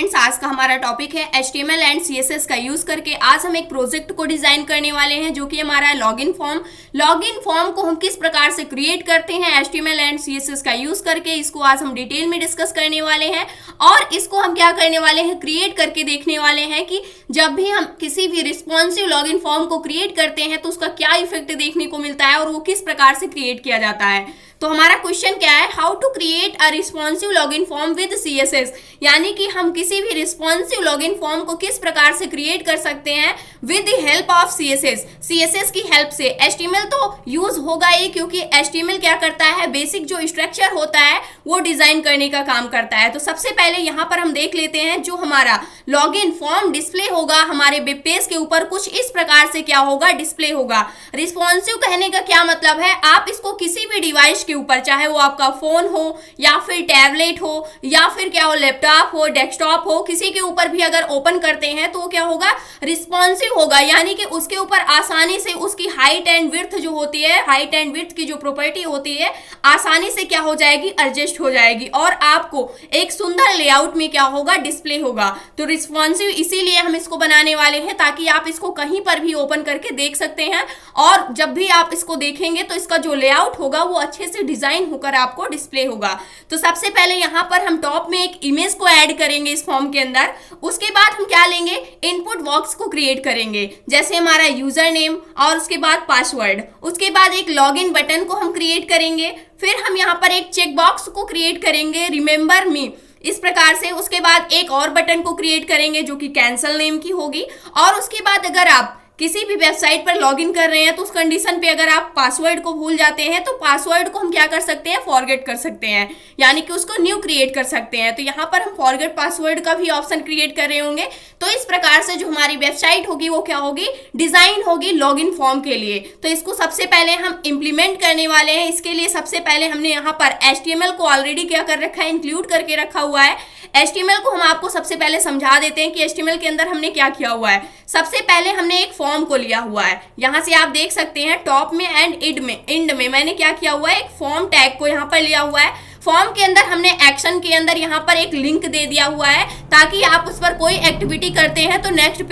Students, आज का हमारा टॉपिक है HTML एंड CSS का यूज करके आज हम एक प्रोजेक्ट को डिजाइन करने वाले हैं जो कि हमारा है लॉगिन फॉर्म। लॉगिन फॉर्म को हम किस प्रकार से क्रिएट करते हैं HTML एंड CSS का यूज करके, इसको आज हम डिटेल में डिस्कस करने वाले हैं। और इसको हम क्या करने वाले हैं, क्रिएट करके देखने वाले हैं कि जब भी हम किसी भी रिस्पॉन्सिव लॉगिन फॉर्म को क्रिएट करते हैं तो उसका क्या इफेक्ट देखने को मिलता है और वो किस प्रकार से क्रिएट किया जाता है। तो हमारा क्वेश्चन क्या है, how to create a responsive login form with CSS, यानी कि हम किसी भी रिस्पॉन्सिव लॉगिन फॉर्म को किस प्रकार से क्रिएट कर सकते हैं with the help of CSS की हेल्प से। HTML तो यूज होगा ही, क्योंकि HTML क्या करता है, बेसिक जो स्ट्रक्चर होता है वो डिजाइन करने का काम करता है। तो सबसे पहले यहाँ पर हम देख लेते हैं, जो हमारा लॉगिन फॉर्म डिस्प्ले होगा हमारे वेब पेज के ऊपर कुछ इस प्रकार से क्या होगा, डिस्प्ले होगा। रिस्पॉन्सिव कहने का क्या मतलब है, आप इसको किसी भी डिवाइस के ऊपर, चाहे वो आपका फोन हो या फिर टैबलेट हो या फिर क्या हो, लैपटॉप हो, डेस्कटॉप हो, किसी के ऊपर भी अगर ओपन करते हैं तो क्या होगा, रिस्पॉन्सिव होगा। यानी कि उसके ऊपर आसानी से उसकी हाइट एंड विड्थ जो होती है, हाइट एंड विड्थ की जो प्रॉपर्टी होती है, आसानी से क्या हो जाएगी, एडजस्ट हो जाएगी और आपको एक सुंदर लेआउट में क्या होगा, डिस्प्ले होगा। तो रिस्पॉन्सिव इसीलिए हम इसको बनाने वाले हैं ताकि आप इसको कहीं पर भी ओपन करके देख सकते हैं और जब भी आप इसको देखेंगे तो इसका जो लेआउट होगा वो अच्छे से डिजाइन होकर आपको डिस्प्ले होगा। तो सबसे पहले यहाँ पर हम टॉप में एक इमेज को ऐड करेंगे इस फॉर्म के अंदर। उसके बाद हम क्या लेंगे, इनपुट बॉक्स को क्रिएट करेंगे, जैसे हमारा यूजर नेम और उसके बाद पासवर्ड। उसके बाद एक लॉगिन बटन को हम क्रिएट करेंगे। फिर हम यहाँ पर एक चेक बॉक्स को क्रिएट करेंगे, रिमेंबर मी, इस प्रकार से। उसके बाद एक और बटन को क्रिएट करेंगे जो कि कैंसल नेम की होगी। और उसके बाद अगर आप किसी भी वेबसाइट पर लॉगिन कर रहे हैं तो उस कंडीशन पे अगर आप पासवर्ड को भूल जाते हैं तो पासवर्ड को हम क्या कर सकते हैं, फॉरगेट कर सकते हैं, यानी कि उसको न्यू क्रिएट कर सकते हैं। तो यहाँ पर हम फॉरगेट पासवर्ड का भी ऑप्शन क्रिएट कर रहे होंगे। तो इस प्रकार से जो हमारी वेबसाइट होगी वो क्या होगी, डिजाइन होगी लॉगिन फॉर्म के लिए। तो इसको सबसे पहले हम इंप्लीमेंट करने वाले हैं। इसके लिए सबसे पहले हमने यहाँ पर HTML को ऑलरेडी क्या कर रखा है, इंक्लूड करके रखा हुआ है। HTML को हम आपको सबसे पहले समझा देते हैं कि HTML के अंदर हमने क्या किया हुआ है। सबसे पहले हमने एक फॉर्म को लिया हुआ है, यहाँ से आप देख सकते हैं टॉप में एंड एंड में मैंने क्या किया हुआ है, एक फॉर्म टैग को यहाँ पर लिया हुआ है। फॉर्म के अंदर हमने एक्शन के अंदर यहाँ पर एक लिंक दे दिया हुआ है ताकि आप उस पर कोई एक्टिविटी करते हैं तो नेक्स्ट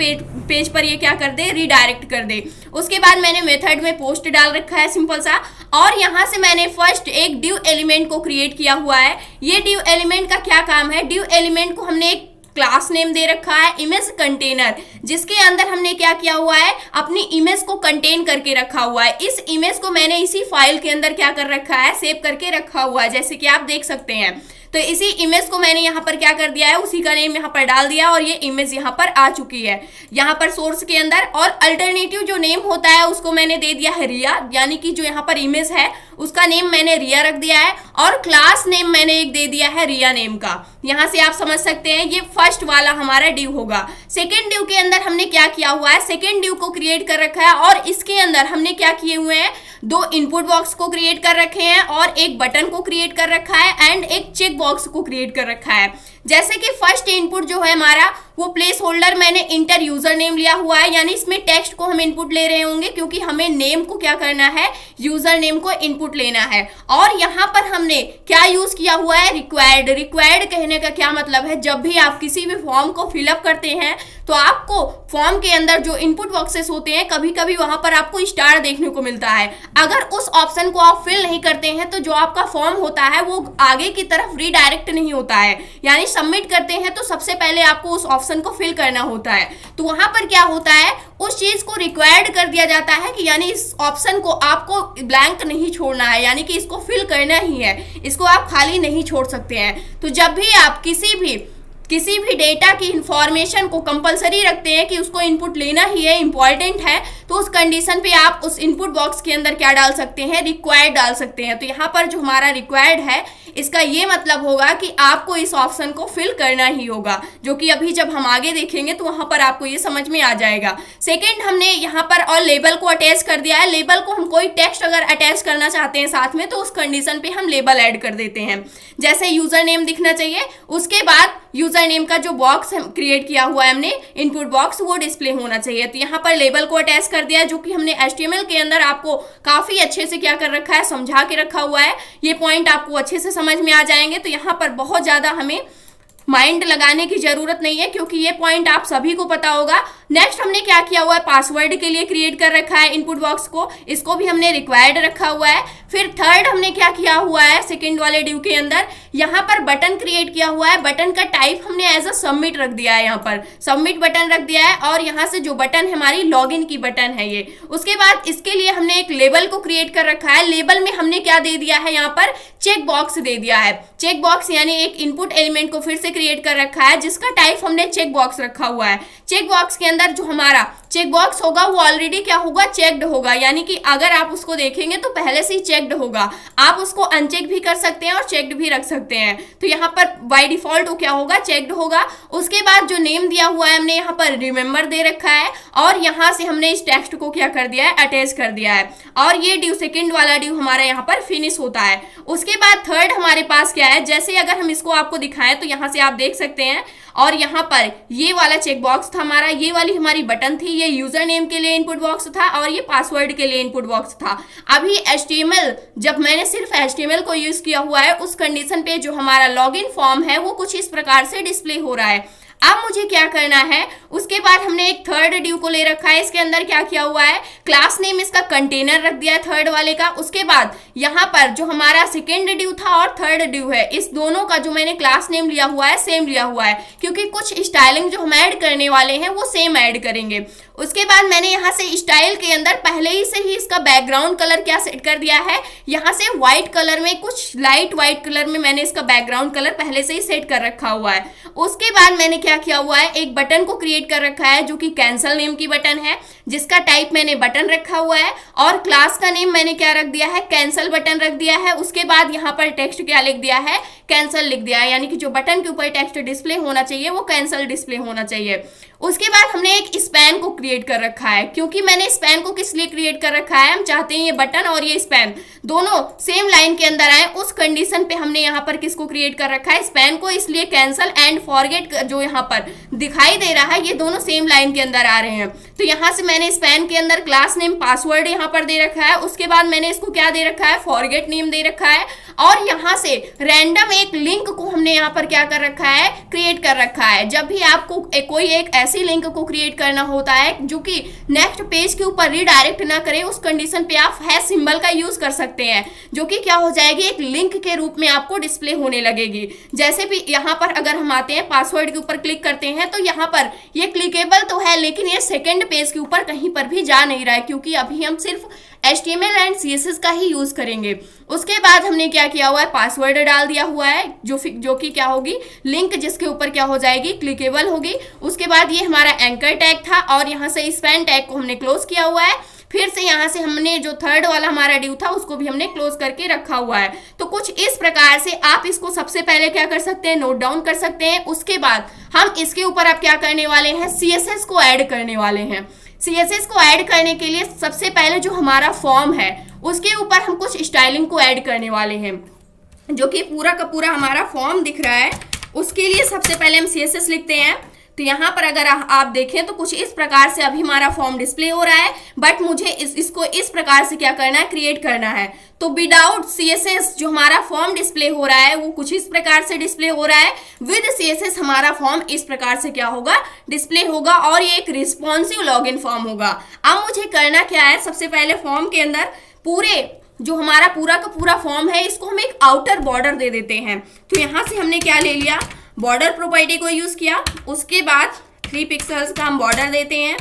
पेज पर ये क्या कर दे, रीडायरेक्ट कर दे। उसके बाद मैंने मेथड में पोस्ट डाल रखा है सिंपल सा, और यहाँ से मैंने फर्स्ट एक डिव एलिमेंट को क्रिएट किया हुआ है। ये डिव एलिमेंट का क्या काम है, डिव एलिमेंट को हमने एक क्लास नेम दे रखा है इमेज कंटेनर, जिसके अंदर हमने क्या किया हुआ है, अपनी इमेज को कंटेन करके रखा हुआ है। इस इमेज को मैंने इसी फाइल के अंदर क्या कर रखा है, सेव करके रखा हुआ है, जैसे कि आप देख सकते हैं। तो इसी इमेज को मैंने यहाँ पर क्या कर दिया है, उसी का नेम यहाँ पर डाल दिया और ये इमेज यहाँ पर आ चुकी है यहाँ पर सोर्स के अंदर। और अल्टरनेटिव जो नेम होता है उसको मैंने दे दिया है रिया, यानी कि जो यहाँ पर इमेज है उसका नेम मैंने रिया रख दिया है और क्लास नेम मैंने एक दे दिया है रिया नेम का। यहाँ से आप समझ सकते हैं ये फर्स्ट वाला हमारा डिव होगा। सेकेंड डिव के अंदर हमने क्या किया हुआ है, सेकेंड डिव को क्रिएट कर रखा है और इसके अंदर हमने क्या किए हुए हैं, दो इनपुट बॉक्स को क्रिएट कर रखे हैं और एक बटन को क्रिएट कर रखा है एंड एक चेक बॉक्स को क्रिएट कर रखा है। जैसे कि फर्स्ट इनपुट जो है हमारा वो प्लेस होल्डर मैंने इंटर यूजर नेम लिया हुआ है, यानी इसमें टेक्स्ट को हम इनपुट ले रहे होंगे क्योंकि हमें नेम को क्या करना है, यूजर नेम को इनपुट लेना है। और यहाँ पर हमने क्या यूज किया हुआ है, रिक्वायर्ड। रिक्वायर्ड कहने का क्या मतलब है, जब भी आप किसी भी फॉर्म को फिलअप करते हैं तो आपको फॉर्म के अंदर जो इनपुट बॉक्सेस होते हैं कभी कभी वहां पर आपको स्टार देखने को मिलता है। अगर उस ऑप्शन को आप फिल नहीं करते हैं तो जो आपका फॉर्म होता है वो आगे की तरफ रीडायरेक्ट नहीं होता है, यानी सबमिट करते हैं तो सबसे पहले आपको उस ऑप्शन को फिल करना होता है। तो वहां पर क्या होता है, उस चीज को रिक्वायर्ड कर दिया जाता है कि यानी इस ऑप्शन को आपको ब्लैंक नहीं छोड़ना है, यानी कि इसको फिल करना ही है, इसको आप खाली नहीं छोड़ सकते हैं। तो जब भी आप किसी भी डेटा की इंफॉर्मेशन को कंपलसरी रखते हैं कि उसको इनपुट लेना ही है, इंपॉर्टेंट है, तो उस कंडीशन पे आप उस इनपुट बॉक्स के अंदर क्या डाल सकते हैं, रिक्वायर्ड डाल सकते हैं। तो यहाँ पर जो हमारा रिक्वायर्ड है इसका ये मतलब होगा कि आपको इस ऑप्शन को फिल करना ही होगा, जो कि अभी जब हम आगे देखेंगे तो वहां पर आपको ये समझ में आ जाएगा। सेकंड, हमने यहाँ पर और लेबल को अटैच कर दिया है। लेबल को हम कोई टेक्स्ट अगर अटैच करना चाहते हैं साथ में तो उस कंडीशन पे हम लेबल ऐड कर देते हैं, जैसे यूजर नेम दिखना चाहिए, उसके बाद यूजर नेम का जो बॉक्स क्रिएट किया हुआ है हमने इनपुट बॉक्स वो डिस्प्ले होना चाहिए। तो यहाँ पर लेबल को अटैच कर दिया, जो कि हमने HTML के अंदर आपको काफी अच्छे से क्या कर रखा है, समझा के रखा हुआ है। ये पॉइंट आपको अच्छे से समझ में आ जाएंगे। तो यहाँ पर बहुत ज्यादा हमें माइंड लगाने की जरूरत नहीं है क्योंकि ये पॉइंट आप सभी को पता होगा। नेक्स्ट हमने क्या किया हुआ है, पासवर्ड के लिए क्रिएट कर रखा है इनपुट बॉक्स को, इसको भी हमने रिक्वायर्ड रखा हुआ है। फिर थर्ड हमने क्या किया हुआ है, सेकंड वाले ड्यू के अंदर यहाँ पर बटन क्रिएट किया हुआ है। बटन का टाइप हमने एज अ सबमिट रख दिया है, यहाँ पर सबमिट बटन रख दिया है और यहाँ से जो बटन है हमारी लॉगिन की बटन है ये। उसके बाद इसके लिए हमने एक लेबल को क्रिएट कर रखा है। लेबल में हमने क्या दे दिया है, यहाँ पर चेक बॉक्स दे दिया है। चेक बॉक्स यानी एक इनपुट एलिमेंट को फिर से क्रिएट कर रखा है जिसका टाइप हमने चेक बॉक्स रखा हुआ है। चेक बॉक्स के अंदर जो हमारा चेक बॉक्स होगा वो ऑलरेडी क्या होगा, चेक्ड होगा, यानी कि अगर आप उसको देखेंगे तो पहले से ही चेक्ड होगा। आप उसको अनचेक भी कर सकते हैं और चेक्ड भी रख सकते हैं। तो यहाँ पर बाय डिफॉल्ट वो क्या होगा, चेक्ड होगा। उसके बाद जो नेम दिया हुआ है हमने यहाँ पर रिमेंबर दे रखा है और यहाँ से हमने इस टेक्स्ट को क्या कर दिया है, अटैच कर दिया है। और ये ड्यू सेकंड वाला ड्यू हमारा यहाँ पर फिनिश होता है। उसके बाद थर्ड हमारे पास क्या है, जैसे अगर हम इसको आपको दिखाएं तो यहाँ से आप देख सकते हैं और यहाँ पर ये वाला चेक बॉक्स था हमारा, ये वाली हमारी बटन थी, ये यूजर नेम के लिए इनपुट बॉक्स था और ये पासवर्ड के लिए इनपुट बॉक्स था। अभी HTML, जब मैंने सिर्फ HTML को यूज किया हुआ है उस कंडीशन पे जो हमारा लॉगिन फॉर्म है वो कुछ इस प्रकार से डिस्प्ले हो रहा है। अब मुझे क्या करना है, उसके बाद हमने एक थर्ड ड्यू को ले रखा है। इसके अंदर क्या किया हुआ है, क्लास नेम इसका कंटेनर रख दिया है थर्ड वाले का। उसके बाद यहाँ पर जो हमारा सेकेंड ड्यू था और थर्ड ड्यू है, इस दोनों का जो मैंने क्लास नेम लिया हुआ है सेम लिया हुआ है क्योंकि कुछ स्टाइलिंग जो हम ऐड करने वाले हैं वो सेम ऐड करेंगे। उसके बाद मैंने यहाँ से स्टाइल के अंदर पहले ही से ही इसका बैकग्राउंड कलर क्या सेट कर दिया है, यहाँ से व्हाइट कलर में, कुछ लाइट व्हाइट कलर में मैंने इसका बैकग्राउंड कलर पहले से ही सेट कर रखा हुआ है। उसके बाद मैंने क्या किया हुआ है, एक बटन को क्रिएट कर रखा है जो कि कैंसल नेम की बटन है जिसका टाइप मैंने बटन रखा हुआ है और क्लास का नेम मैंने क्या रख दिया है, कैंसल बटन रख दिया है। उसके बाद यहाँ पर टेक्स्ट क्या लिख दिया है, कैंसल लिख दिया है, यानी कि जो बटन के ऊपर टेक्स्ट डिस्प्ले होना चाहिए वो कैंसल डिस्प्ले होना चाहिए। उसके बाद हमने एक स्पैन को क्रिएट कर रखा है। क्योंकि मैंने स्पैन को किस लिए क्रिएट कर रखा है, हम चाहते हैं ये बटन और ये स्पैन दोनों सेम लाइन के अंदर आए, उस कंडीशन पे हमने यहाँ पर किसको क्रिएट कर रखा है, स्पैन को। इसलिए कैंसल एंड फॉरगेट जो यहाँ पर दिखाई दे रहा है ये दोनों सेम लाइन के अंदर आ रहे हैं। तो यहाँ से मैंने स्पैन के अंदर क्लास नेम पासवर्ड यहाँ पर दे रखा है। उसके बाद मैंने इसको क्या दे रखा है, फॉरगेट नेम दे रखा है और यहाँ से रैंडम एक लिंक को हमने यहाँ पर क्या कर रखा है, क्रिएट कर रखा है। जब भी आपको कोई एक ऐसी लिंक को क्रिएट करना होता है जो कि नेक्स्ट पेज के ऊपर रीडायरेक्ट ना करे, उस कंडीशन पे आप हैश सिंबल का यूज कर सकते हैं जो कि क्या हो जाएगी, एक लिंक के रूप में आपको डिस्प्ले होने लगेगी। जैसे भी यहाँ पर अगर हम आते हैं पासवर्ड के ऊपर क्लिक करते हैं तो यहाँ पर ये क्लिकेबल तो है लेकिन ये सेकंड पेज के ऊपर कहीं पर भी जा नहीं रहा है क्योंकि अभी हम सिर्फ HTML एंड CSS का ही यूज करेंगे। उसके बाद हमने क्या किया हुआ है, पासवर्ड डाल दिया हुआ है जो कि क्या होगी, लिंक जिसके ऊपर क्या हो जाएगी, क्लिकेबल होगी। उसके बाद ये हमारा एंकर टैग था और यहाँ से स्पैन टैग को हमने क्लोज किया हुआ है। फिर से यहाँ से हमने जो थर्ड वाला हमारा ड्यू था उसको भी हमने क्लोज करके रखा हुआ है। तो कुछ इस प्रकार से आप इसको सबसे पहले क्या कर सकते हैं, नोट डाउन कर सकते हैं। उसके बाद हम इसके ऊपर अब क्या करने वाले हैं, CSS को ऐड करने वाले हैं। CSS को ऐड करने के लिए सबसे पहले जो हमारा फॉर्म है उसके ऊपर हम कुछ स्टाइलिंग को ऐड करने वाले हैं जो कि पूरा का पूरा हमारा फॉर्म दिख रहा है। उसके लिए सबसे पहले हम CSS लिखते हैं। तो यहाँ पर अगर आप देखें तो कुछ इस प्रकार से अभी हमारा फॉर्म डिस्प्ले हो रहा है, बट मुझे इसको इस प्रकार से क्या करना है, क्रिएट करना है। तो विदाउट CSS जो हमारा फॉर्म डिस्प्ले हो रहा है वो कुछ इस प्रकार से डिस्प्ले हो रहा है। विद CSS हमारा फॉर्म इस प्रकार से क्या होगा, डिस्प्ले होगा और ये एक रिस्पॉन्सिव लॉगिन फॉर्म होगा। अब मुझे करना क्या है, सबसे पहले फॉर्म के अंदर पूरे जो हमारा पूरा का पूरा फॉर्म है इसको हम एक आउटर बॉर्डर दे देते हैं। तो यहाँ से हमने क्या ले लिया, बॉर्डर प्रॉपर्टी को यूज किया। उसके बाद 3 पिक्सल्स का हम बॉर्डर देते हैं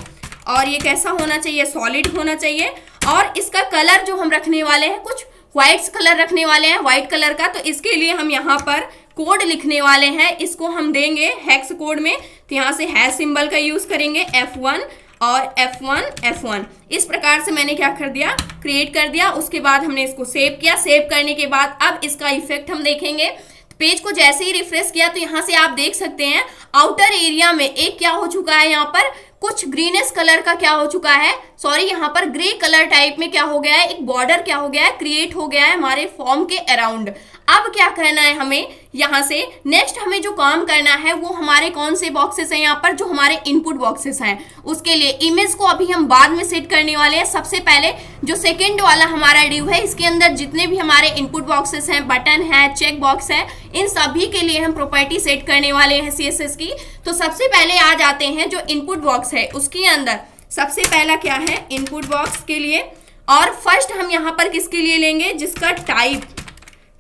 और ये कैसा होना चाहिए, सॉलिड होना चाहिए। और इसका कलर जो हम रखने वाले हैं, कुछ व्हाइट कलर रखने वाले हैं, व्हाइट कलर का। तो इसके लिए हम यहाँ पर कोड लिखने वाले हैं, इसको हम देंगे हेक्स कोड में। तो यहाँ से हैश सिंबल का यूज करेंगे F1 और F1 इस प्रकार से मैंने क्या कर दिया, क्रिएट कर दिया। उसके बाद हमने इसको सेव किया। सेव करने के बाद अब इसका इफेक्ट हम देखेंगे। पेज को जैसे ही रिफ्रेश किया तो यहाँ से आप देख सकते हैं आउटर एरिया में एक क्या हो चुका है, यहाँ पर कुछ ग्रीनिश कलर का क्या हो चुका है, सॉरी यहाँ पर ग्रे कलर टाइप में क्या हो गया है, एक बॉर्डर क्या हो गया है, क्रिएट हो गया है हमारे फॉर्म के अराउंड। अब क्या करना है हमें यहाँ से नेक्स्ट हमें जो काम करना है वो हमारे कौन से बॉक्सेस हैं यहाँ पर, जो हमारे इनपुट बॉक्सेस हैं। उसके लिए इमेज को अभी हम बाद में सेट करने वाले हैं। सबसे पहले जो सेकंड वाला हमारा डिव है, इसके अंदर जितने भी हमारे इनपुट बॉक्सेस हैं, बटन है, चेक बॉक्स है, इन सभी के लिए हम प्रॉपर्टी सेट करने वाले हैं CSS की। तो सबसे पहले आ जाते हैं जो इनपुट बॉक्स है उसके अंदर सबसे पहला क्या है, इनपुट बॉक्स के लिए। और फर्स्ट हम यहाँ पर किसके लिए लेंगे, जिसका टाइप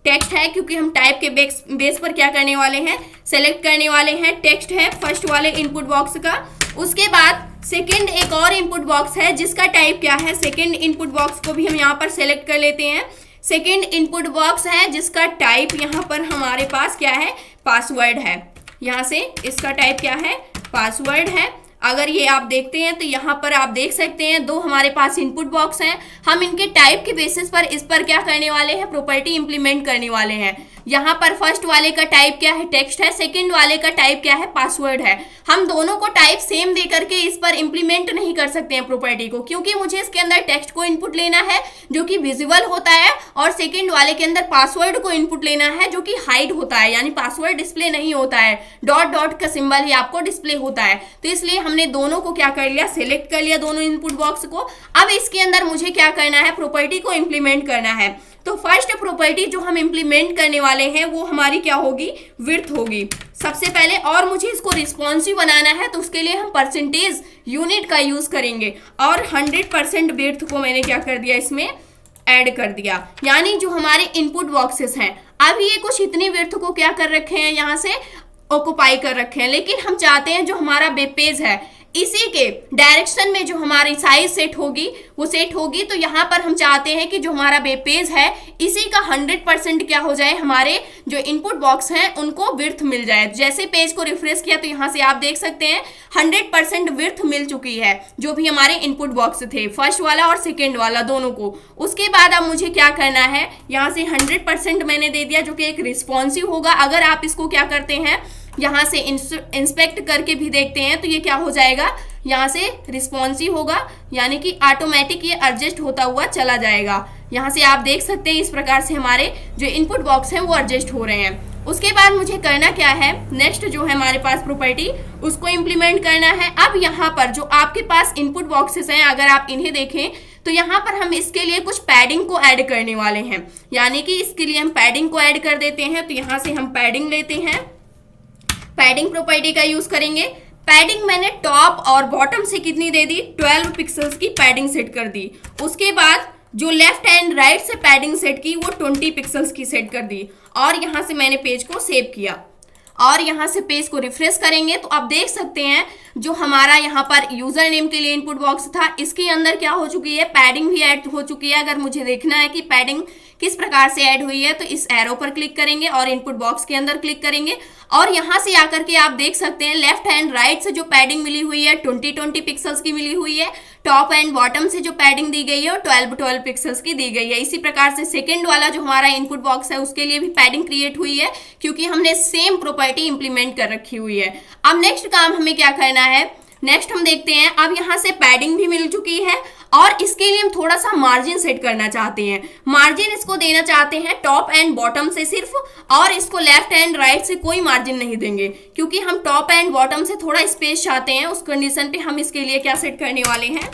टेक्स्ट है, क्योंकि हम टाइप के बेस पर क्या करने वाले हैं, सेलेक्ट करने वाले हैं, टेक्स्ट है फर्स्ट वाले इनपुट बॉक्स का। उसके बाद सेकंड एक और इनपुट बॉक्स है जिसका टाइप क्या है, सेकंड इनपुट बॉक्स को भी हम यहाँ पर सेलेक्ट कर लेते हैं। सेकंड इनपुट बॉक्स है जिसका टाइप यहाँ पर हमारे पास क्या है, पासवर्ड है। यहाँ से इसका टाइप क्या है, पासवर्ड है। अगर ये आप देखते हैं तो यहाँ पर आप देख सकते हैं दो हमारे पास इनपुट बॉक्स हैं। हम इनके टाइप के बेसिस पर इस पर क्या करने वाले हैं, प्रॉपर्टी इंप्लीमेंट करने वाले हैं। यहाँ पर फर्स्ट वाले का टाइप क्या है, टेक्स्ट है, सेकंड वाले का टाइप क्या है, पासवर्ड है। हम दोनों को टाइप सेम दे करके इस पर इंप्लीमेंट नहीं कर सकते हैं प्रॉपर्टी को, क्योंकि मुझे इसके अंदर टेक्स्ट को इनपुट लेना है जो कि विजिबल होता है, और सेकंड वाले के अंदर पासवर्ड को इनपुट लेना है जो कि हाइड होता है, यानी पासवर्ड डिस्प्ले नहीं होता है, डॉट डॉट का सिंबल ही आपको डिस्प्ले होता है। तो इसलिए हमने दोनों को क्या कर लिया, सिलेक्ट कर लिया दोनों इनपुट बॉक्स को। अब इसके अंदर मुझे क्या करना है, प्रॉपर्टी को इंप्लीमेंट करना है। तो फर्स्ट प्रॉपर्टी जो हम इंप्लीमेंट करने वाले हैं वो हमारी क्या होगी, विड्थ होगी सबसे पहले। और मुझे इसको रिस्पॉन्सिव बनाना है तो उसके लिए हम परसेंटेज यूनिट का यूज करेंगे, और 100% विड्थ को मैंने क्या कर दिया, इसमें ऐड कर दिया। यानी जो हमारे इनपुट बॉक्सेस हैं अब ये कुछ इतनी विड्थ को क्या कर रखे हैं, यहाँ से ऑक्युपाई कर रखे हैं, लेकिन हम चाहते हैं जो हमारा वेब पेज है इसी के डायरेक्शन में जो हमारी साइज सेट होगी वो सेट होगी। तो यहाँ पर हम चाहते हैं कि जो हमारा वेब पेज है इसी का 100% क्या हो जाए, हमारे जो इनपुट बॉक्स हैं उनको विड्थ मिल जाए। जैसे पेज को रिफ्रेश किया तो यहाँ से आप देख सकते हैं 100% विड्थ मिल चुकी है जो भी हमारे इनपुट बॉक्स थे, फर्स्ट वाला और सेकेंड वाला दोनों को। उसके बाद अब मुझे क्या करना है, यहाँ से 100% मैंने दे दिया जो कि एक रिस्पॉन्सिव होगा। अगर आप इसको क्या करते हैं, यहाँ से इंस्पेक्ट करके भी देखते हैं तो ये क्या हो जाएगा, यहाँ से रिस्पॉन्सिव होगा, यानी कि ऑटोमेटिक ये एडजस्ट होता हुआ चला जाएगा। यहाँ से आप देख सकते हैं इस प्रकार से हमारे जो इनपुट बॉक्स हैं वो एडजस्ट हो रहे हैं। उसके बाद मुझे करना क्या है, नेक्स्ट जो है हमारे पास प्रॉपर्टी उसको इम्प्लीमेंट करना है। अब यहाँ पर जो आपके पास इनपुट बॉक्सेस हैं अगर आप इन्हें देखें तो यहाँ पर हम इसके लिए कुछ पैडिंग को ऐड करने वाले हैं, यानी कि इसके लिए हम पैडिंग को ऐड कर देते हैं। तो यहाँ से हम पैडिंग लेते हैं, पैडिंग प्रॉपर्टी का यूज करेंगे। पैडिंग मैंने टॉप और बॉटम से कितनी दे दी, 12 पिक्सल्स की पैडिंग सेट कर दी। उसके बाद जो लेफ्ट एंड राइट से पैडिंग सेट की वो 20 पिक्सल्स की सेट कर दी, और यहाँ से मैंने पेज को सेव किया। और यहाँ से पेज को रिफ्रेश करेंगे तो आप देख सकते हैं जो हमारा यहाँ पर यूजर नेम के लिए इनपुट बॉक्स था इसके अंदर क्या हो चुकी है, पैडिंग भी ऐड हो चुकी है। अगर मुझे देखना है कि पैडिंग किस प्रकार से ऐड हुई है तो इस एरो पर क्लिक करेंगे और इनपुट बॉक्स के अंदर क्लिक करेंगे, और यहाँ से आकर के आप देख सकते हैं लेफ्ट एंड राइट से जो पैडिंग मिली हुई है 20 पिक्सल्स की मिली हुई है, टॉप एंड बॉटम से जो पैडिंग दी गई है वो 12 पिक्सल्स की दी गई है। इसी प्रकार से सेकंड वाला जो हमारा इनपुट बॉक्स है उसके लिए भी पैडिंग क्रिएट हुई है, क्योंकि हमने सेम प्रॉपर्टी इंप्लीमेंट कर रखी हुई है। अब नेक्स्ट काम हमें क्या करना है, नेक्स्ट हम देखते हैं। अब यहाँ से पैडिंग भी मिल चुकी है और इसके लिए हम थोड़ा सा मार्जिन सेट करना चाहते हैं। मार्जिन इसको देना चाहते हैं टॉप एंड बॉटम से सिर्फ, और इसको लेफ्ट एंड राइट से कोई मार्जिन नहीं देंगे, क्योंकि हम टॉप एंड बॉटम से थोड़ा स्पेस चाहते हैं। उस कंडीशन पे हम इसके लिए क्या सेट करने वाले हैं,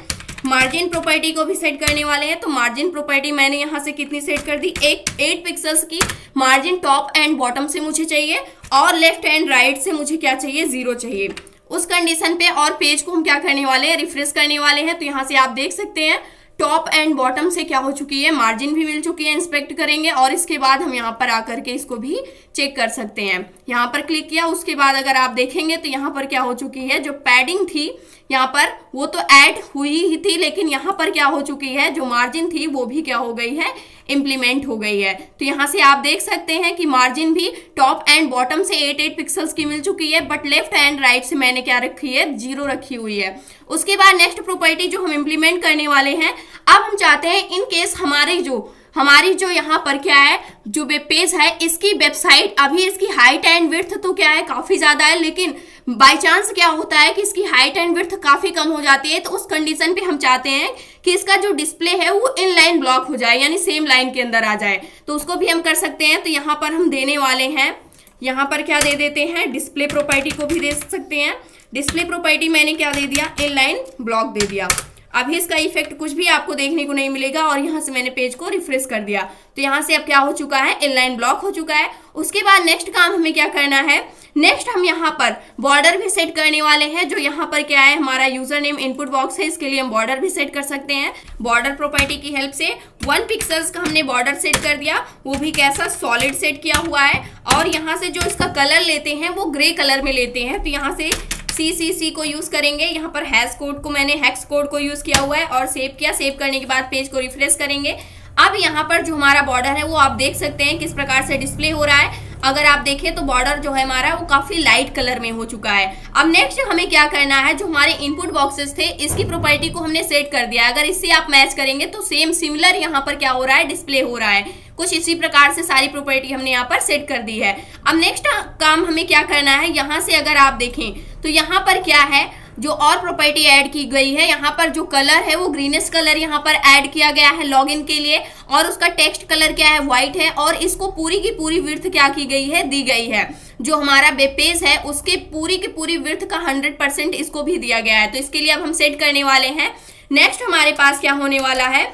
मार्जिन प्रॉपर्टी को भी सेट करने वाले हैं। तो मार्जिन प्रॉपर्टी मैंने यहाँ से कितनी सेट कर दी, 8 पिक्सल्स की मार्जिन टॉप एंड बॉटम से मुझे चाहिए, और लेफ्ट एंड राइट से मुझे क्या चाहिए, 0 चाहिए उस कंडीशन पे। और पेज को हम क्या करने वाले हैं, रिफ्रेश करने वाले हैं। तो यहाँ से आप देख सकते हैं टॉप एंड बॉटम से क्या हो चुकी है, मार्जिन भी मिल चुकी है। इंस्पेक्ट करेंगे और इसके बाद हम यहाँ पर आकर के इसको भी चेक कर सकते हैं। यहाँ पर क्लिक किया, उसके बाद अगर आप देखेंगे तो यहाँ पर क्या हो चुकी है, जो पैडिंग थी यहाँ पर वो तो ऐड हुई ही थी, लेकिन यहाँ पर क्या हो चुकी है, जो मार्जिन थी वो भी क्या हो गई है, इंप्लीमेंट हो गई है। तो यहाँ से आप देख सकते हैं कि मार्जिन भी टॉप एंड बॉटम से 8 पिक्सल्स की मिल चुकी है, बट लेफ्ट एंड राइट से मैंने क्या रखी है, 0 रखी हुई है। उसके बाद नेक्स्ट प्रॉपर्टी जो हम इंप्लीमेंट करने वाले हैं, अब हम चाहते हैं इन केस हमारी जो यहाँ पर क्या है, जो वेब पेज है इसकी वेबसाइट, अभी इसकी हाइट एंड विड्थ तो क्या है, काफी ज्यादा है, लेकिन बाय चांस क्या होता है कि इसकी हाइट एंड विड्थ काफी कम हो जाती है, तो उस कंडीशन पे हम चाहते हैं कि इसका जो डिस्प्ले है वो इन लाइन ब्लॉक हो जाए, यानी सेम लाइन के अंदर आ जाए, तो उसको भी हम कर सकते हैं। तो यहाँ पर हम देने वाले हैं, यहाँ पर क्या दे देते हैं, डिस्प्ले प्रॉपर्टी को भी दे सकते हैं। डिस्प्ले प्रॉपर्टी मैंने क्या दे दिया, इन लाइन ब्लॉक दे दिया। अभी इसका इफेक्ट कुछ भी आपको देखने को नहीं मिलेगा और यहाँ से मैंने पेज को रिफ्रेश कर दिया, तो यहाँ से अब क्या हो चुका है, इनलाइन ब्लॉक हो चुका है। उसके बाद नेक्स्ट काम हमें क्या करना है, नेक्स्ट हम यहाँ पर बॉर्डर भी सेट करने वाले हैं। जो यहाँ पर क्या है, हमारा यूजर नेम इनपुट बॉक्स है, इसके लिए हम बॉर्डर भी सेट कर सकते हैं। बॉर्डर प्रॉपर्टी की हेल्प से 1 पिक्सल्स का हमने बॉर्डर सेट कर दिया, वो भी कैसा, सॉलिड सेट किया हुआ है। और यहाँ से जो इसका कलर लेते हैं वो ग्रे कलर में लेते हैं, तो यहाँ से CCC को यूज करेंगे। यहाँ पर हैश कोड को मैंने हेक्स कोड को यूज किया हुआ है और सेव किया। सेव करने के बाद पेज को रिफ्रेश करेंगे। अब यहाँ पर जो हमारा बॉर्डर है वो आप देख सकते हैं किस प्रकार से डिस्प्ले हो रहा है। अगर आप देखें तो बॉर्डर जो है हमारा वो काफी लाइट कलर में हो चुका है। अब नेक्स्ट हमें क्या करना है, जो हमारे इनपुट बॉक्सेस थे इसकी प्रॉपर्टी को हमने सेट कर दिया। अगर इससे आप मैच करेंगे तो सेम सिमिलर यहाँ पर क्या हो रहा है, डिस्प्ले हो रहा है। कुछ इसी प्रकार से सारी प्रॉपर्टी हमने यहाँ पर सेट कर दी है। अब नेक्स्ट काम हमें क्या करना है, यहाँ से अगर आप देखें तो यहाँ पर क्या है, जो और प्रॉपर्टी ऐड की गई है, यहाँ पर जो कलर है वो ग्रीनिश कलर यहाँ पर ऐड किया गया है लॉगिन के लिए, और उसका टेक्स्ट कलर क्या है, व्हाइट है, और इसको पूरी की पूरी विड्थ क्या की गई है, दी गई है। जो हमारा वेब पेज है उसके पूरी की पूरी विड्थ का 100% इसको भी दिया गया है। तो इसके लिए अब हम सेट करने वाले हैं। नेक्स्ट हमारे पास क्या होने वाला है,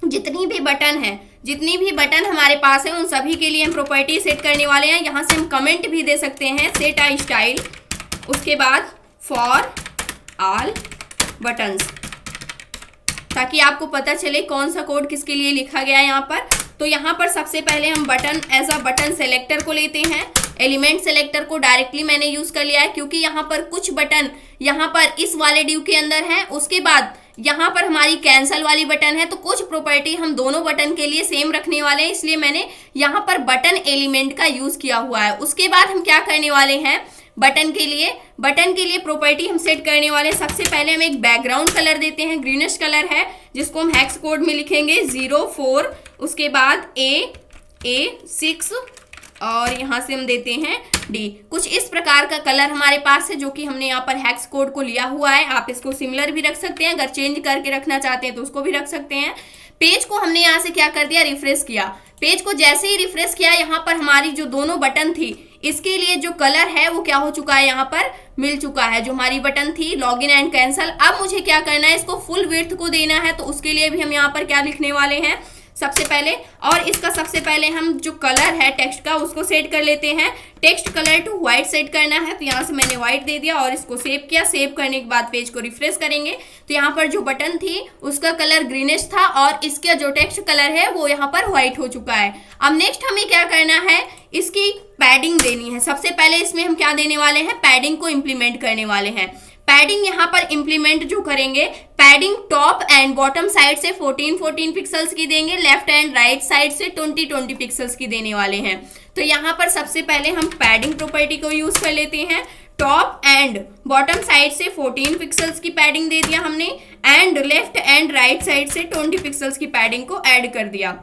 जितनी भी बटन हमारे पास है उन सभी के लिए हम प्रॉपर्टी सेट करने वाले हैं। यहाँ से हम कमेंट भी दे सकते हैं, सेट अ स्टाइल, उसके बाद फॉर ऑल बटन्स, ताकि आपको पता चले कौन सा कोड किसके लिए लिखा गया है यहाँ पर। तो यहाँ पर सबसे पहले हम button as a button selector को लेते हैं। एलिमेंट सेलेक्टर को डायरेक्टली मैंने यूज कर लिया है, क्योंकि यहाँ पर कुछ बटन यहाँ पर इस वाले ड्यू के अंदर है। उसके बाद यहाँ पर हमारी कैंसल वाली बटन है, तो कुछ प्रॉपर्टी हम दोनों बटन के लिए सेम रखने वाले हैं, इसलिए मैंने यहाँ पर बटन एलिमेंट का यूज किया हुआ है। उसके बाद हम क्या करने वाले हैं, बटन के लिए प्रॉपर्टी हम सेट करने वाले हैं। सबसे पहले हम एक बैकग्राउंड कलर देते हैं, ग्रीनिश कलर है, जिसको हम हेक्स कोड में लिखेंगे 04, उसके बाद A6 और यहाँ से हम देते हैं D। कुछ इस प्रकार का कलर हमारे पास है, जो कि हमने यहाँ पर हेक्स कोड को लिया हुआ है। आप इसको सिमिलर भी रख सकते हैं, अगर चेंज करके रखना चाहते हैं तो उसको भी रख सकते हैं। पेज को हमने यहाँ से क्या कर दिया, रिफ्रेश किया। पेज को जैसे ही रिफ्रेश किया, यहाँ पर हमारी जो दोनों बटन थी इसके लिए जो कलर है वो क्या हो चुका है, यहाँ पर मिल चुका है। जो हमारी बटन थी लॉगिन एंड कैंसल, अब मुझे क्या करना है, इसको फुल विड्थ को देना है। तो उसके लिए भी हम यहाँ पर क्या लिखने वाले हैं, सबसे पहले, और इसका सबसे पहले हम जो कलर है टेक्स्ट का उसको सेट कर लेते हैं। Text colour to white set करना है, तो यहाँ से मैंने व्हाइट दे दिया और इसको सेव किया। सेव करने के बाद पेज को रिफ्रेश करेंगे तो यहाँ पर जो बटन थी उसका कलर ग्रीनिश था और इसका जो टेक्स्ट कलर है वो यहाँ पर व्हाइट हो चुका है। अब नेक्स्ट हमें क्या करना है, इसकी पैडिंग देनी है। सबसे पहले इसमें हम क्या देने वाले हैं, पैडिंग को इम्प्लीमेंट करने वाले हैं। पैडिंग यहाँ पर इम्प्लीमेंट जो करेंगे, padding top and bottom side से 14 पिक्सल्स की देंगे, लेफ्ट एंड राइट साइड से 20 पिक्सल्स की देने वाले हैं। तो यहाँ पर सबसे पहले हम पैडिंग प्रॉपर्टी को यूज कर लेते हैं। टॉप एंड बॉटम साइड से 14 पिक्सल्स की पैडिंग दे दिया हमने, and left and right side से 20 पिक्सल्स की पैडिंग को ऐड कर दिया।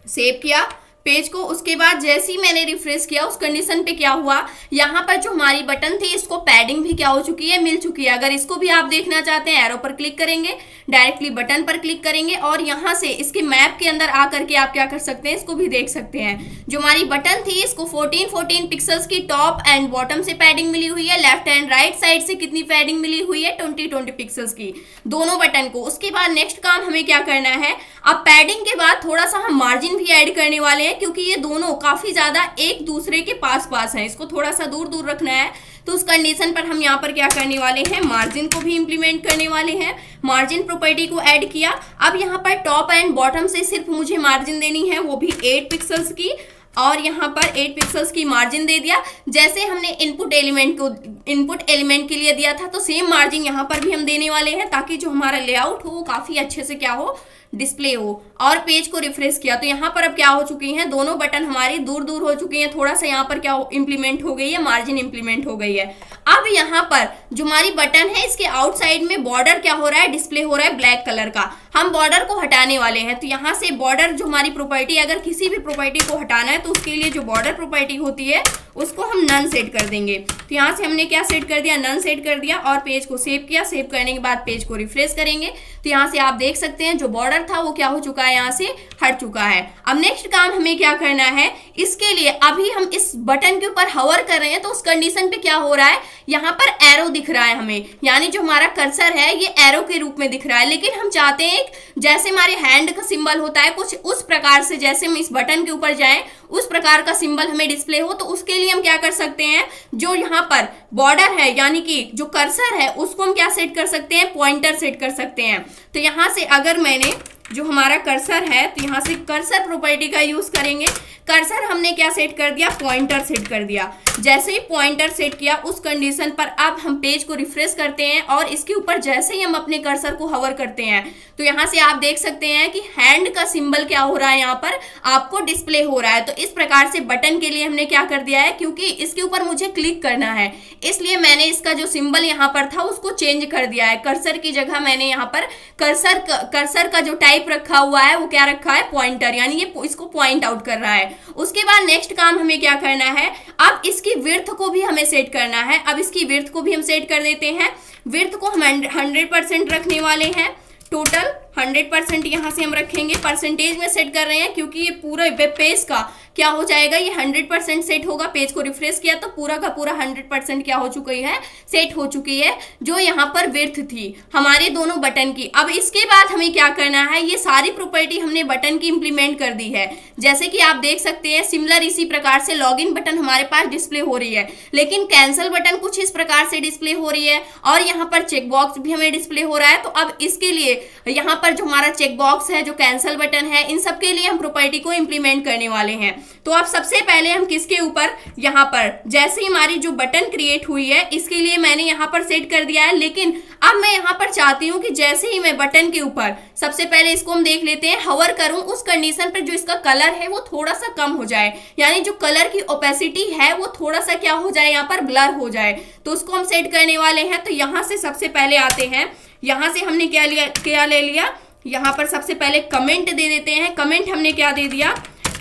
सेव किया पेज को। उसके बाद जैसे ही मैंने रिफ्रेश किया उस कंडीशन पे क्या हुआ, यहाँ पर जो हमारी बटन थी इसको पैडिंग भी क्या हो चुकी है, मिल चुकी है। अगर इसको भी आप देखना चाहते हैं, एरो पर क्लिक करेंगे, डायरेक्टली बटन पर क्लिक करेंगे और यहाँ से इसके मैप के अंदर आकर के आप क्या कर सकते हैं, इसको भी देख सकते हैं। जो हमारी बटन थी इसको 14 पिक्सल्स की टॉप एंड बॉटम से पैडिंग मिली हुई है, लेफ्ट एंड राइट साइड से कितनी पैडिंग मिली हुई है, 20 पिक्सल्स की, दोनों बटन को। उसके बाद नेक्स्ट काम हमें क्या करना है, अब पैडिंग के बाद थोड़ा सा हम मार्जिन भी ऐड करने वाले हैं, क्योंकि ये दोनों काफी ज्यादा एक दूसरे के पास हैं, इसको थोड़ा सा दूर दूर रखना है। तो उस कंडीशन पर हम यहाँ पर क्या करने वाले हैं, मार्जिन को भी इंप्लीमेंट करने वाले हैं। मार्जिन प्रॉपर्टी को ऐड किया। अब यहाँ पर टॉप एंड बॉटम से सिर्फ मुझे मार्जिन देनी है, वो भी 8 पिक्सल्स की, और यहाँ पर 8 पिक्सल्स की मार्जिन दे दिया। जैसे हमने इनपुट एलिमेंट के लिए दिया था, तो सेम मार्जिन यहाँ पर भी हम देने वाले हैं, ताकि जो हमारा लेआउट हो वो काफी अच्छे से क्या हो, डिस्प्ले हो। और पेज को रिफ्रेश किया तो यहाँ पर अब क्या हो चुकी हैं, दोनों बटन हमारी दूर दूर हो चुकी हैं। थोड़ा सा यहाँ पर क्या इंप्लीमेंट हो गई है, मार्जिन इंप्लीमेंट हो गई है। अब यहाँ पर जो हमारी बटन है इसके आउटसाइड में बॉर्डर क्या हो रहा है, डिस्प्ले हो रहा है ब्लैक कलर का। हम बॉर्डर को हटाने वाले हैं। तो यहाँ से बॉर्डर जो हमारी प्रॉपर्टी, अगर किसी भी प्रॉपर्टी को हटाना है तो उसके लिए जो बॉर्डर प्रॉपर्टी होती है उसको हम नन सेट कर देंगे। तो यहाँ से हमने क्या सेट कर दिया, नन सेट कर दिया और पेज को सेव किया। सेव करने के बाद पेज को रिफ्रेश करेंगे तो यहाँ से आप देख सकते हैं जो बॉर्डर था वो क्या हो चुका है, यहाँ से हट चुका है। अब नेक्स्ट काम हमें क्या करना है, इसके लिए अभी हम इस बटन के ऊपर हवर कर रहे हैं तो उस कंडीशन पे क्या हो रहा है, यहाँ पर एरो दिख रहा है हमें, यानी जो हमारा कर्सर है ये एरो के रूप में दिख रहा है। लेकिन हम चाहते हैं जैसे हमारे हैंड का सिंबल होता है कुछ उस प्रकार से, जैसे हम इस बटन के ऊपर जाएं उस प्रकार का सिंबल हमें डिस्प्ले हो। तो उसके लिए हम क्या कर सकते हैं, जो यहाँ पर बॉर्डर है यानी कि जो कर्सर है उसको हम क्या सेट कर सकते हैं, पॉइंटर सेट कर सकते हैं। तो यहाँ से अगर मैंने जो हमारा कर्सर है तो यहाँ से कर्सर प्रॉपर्टी का यूज करेंगे। कर्सर हमने क्या सेट कर दिया, पॉइंटर सेट कर दिया। जैसे ही पॉइंटर सेट किया उस कंडीशन पर अब हम पेज को रिफ्रेश करते हैं और इसके ऊपर जैसे ही हम अपने कर्सर को हवर करते हैं तो यहाँ से आप देख सकते हैं कि हैंड का सिंबल क्या हो रहा है, यहाँ पर आपको डिस्प्ले हो रहा है। तो इस प्रकार से बटन के लिए हमने क्या कर दिया है, क्योंकि इसके ऊपर मुझे क्लिक करना है इसलिए मैंने इसका जो सिंबल यहाँ पर था उसको चेंज कर दिया है। कर्सर की जगह मैंने यहाँ पर कर्सर का जो टाइप रखा हुआ है वो क्या रखा है, पॉइंटर, यानी ये इसको पॉइंट आउट कर रहा है। उसके बाद नेक्स्ट काम हमें क्या करना है, अब इसकी विड्थ को भी हमें सेट करना है। अब इसकी विड्थ को भी हम सेट कर देते हैं। विड्थ को हम 100% रखने वाले हैं, टोटल 100% यहाँ से हम रखेंगे। परसेंटेज में सेट कर रहे हैं क्योंकि ये पूरा वेब पेज का क्या हो जाएगा, ये 100% सेट होगा। पेज को रिफ्रेश किया तो पूरा का पूरा 100% क्या हो चुकी है, सेट हो चुकी है जो यहाँ पर विड्थ थी हमारे दोनों बटन की। अब इसके बाद हमें क्या करना है, ये सारी प्रॉपर्टी हमने बटन की इंप्लीमेंट कर दी है। जैसे कि आप देख सकते हैं सिमिलर इसी प्रकार से लॉगिन बटन हमारे पास डिस्प्ले हो रही है, लेकिन कैंसिल बटन कुछ इस प्रकार से डिस्प्ले हो रही है और यहाँ पर चेक बॉक्स भी हमें डिस्प्ले हो रहा है। तो अब इसके लिए यहाँ पर जो हमारा चेक बॉक्स है, जो कैंसिल बटन है, इन सब के लिए हम प्रॉपर्टी को इंप्लीमेंट करने वाले हैं। तो अब सबसे पहले हम किसके ऊपर, यहाँ पर जैसे ही हमारी जो बटन क्रिएट हुई है इसके लिए मैंने यहाँ पर सेट कर दिया है। लेकिन अब मैं यहाँ पर चाहती हूँ कि जैसे ही मैं बटन के ऊपर, सबसे पहले इसको हम देख लेते हैं, हवर करूं उस कंडीशन पर जो इसका कलर है वो थोड़ा सा कम हो जाए, यानी जो कलर की ओपेसिटी है वो थोड़ा सा क्या हो जाए, यहाँ पर ब्लर हो जाए। तो उसको हम सेट करने वाले हैं। तो यहाँ से सबसे पहले आते हैं, यहाँ से हमने क्या ले लिया, यहाँ पर सबसे पहले कमेंट दे देते हैं। कमेंट हमने क्या दे दिया,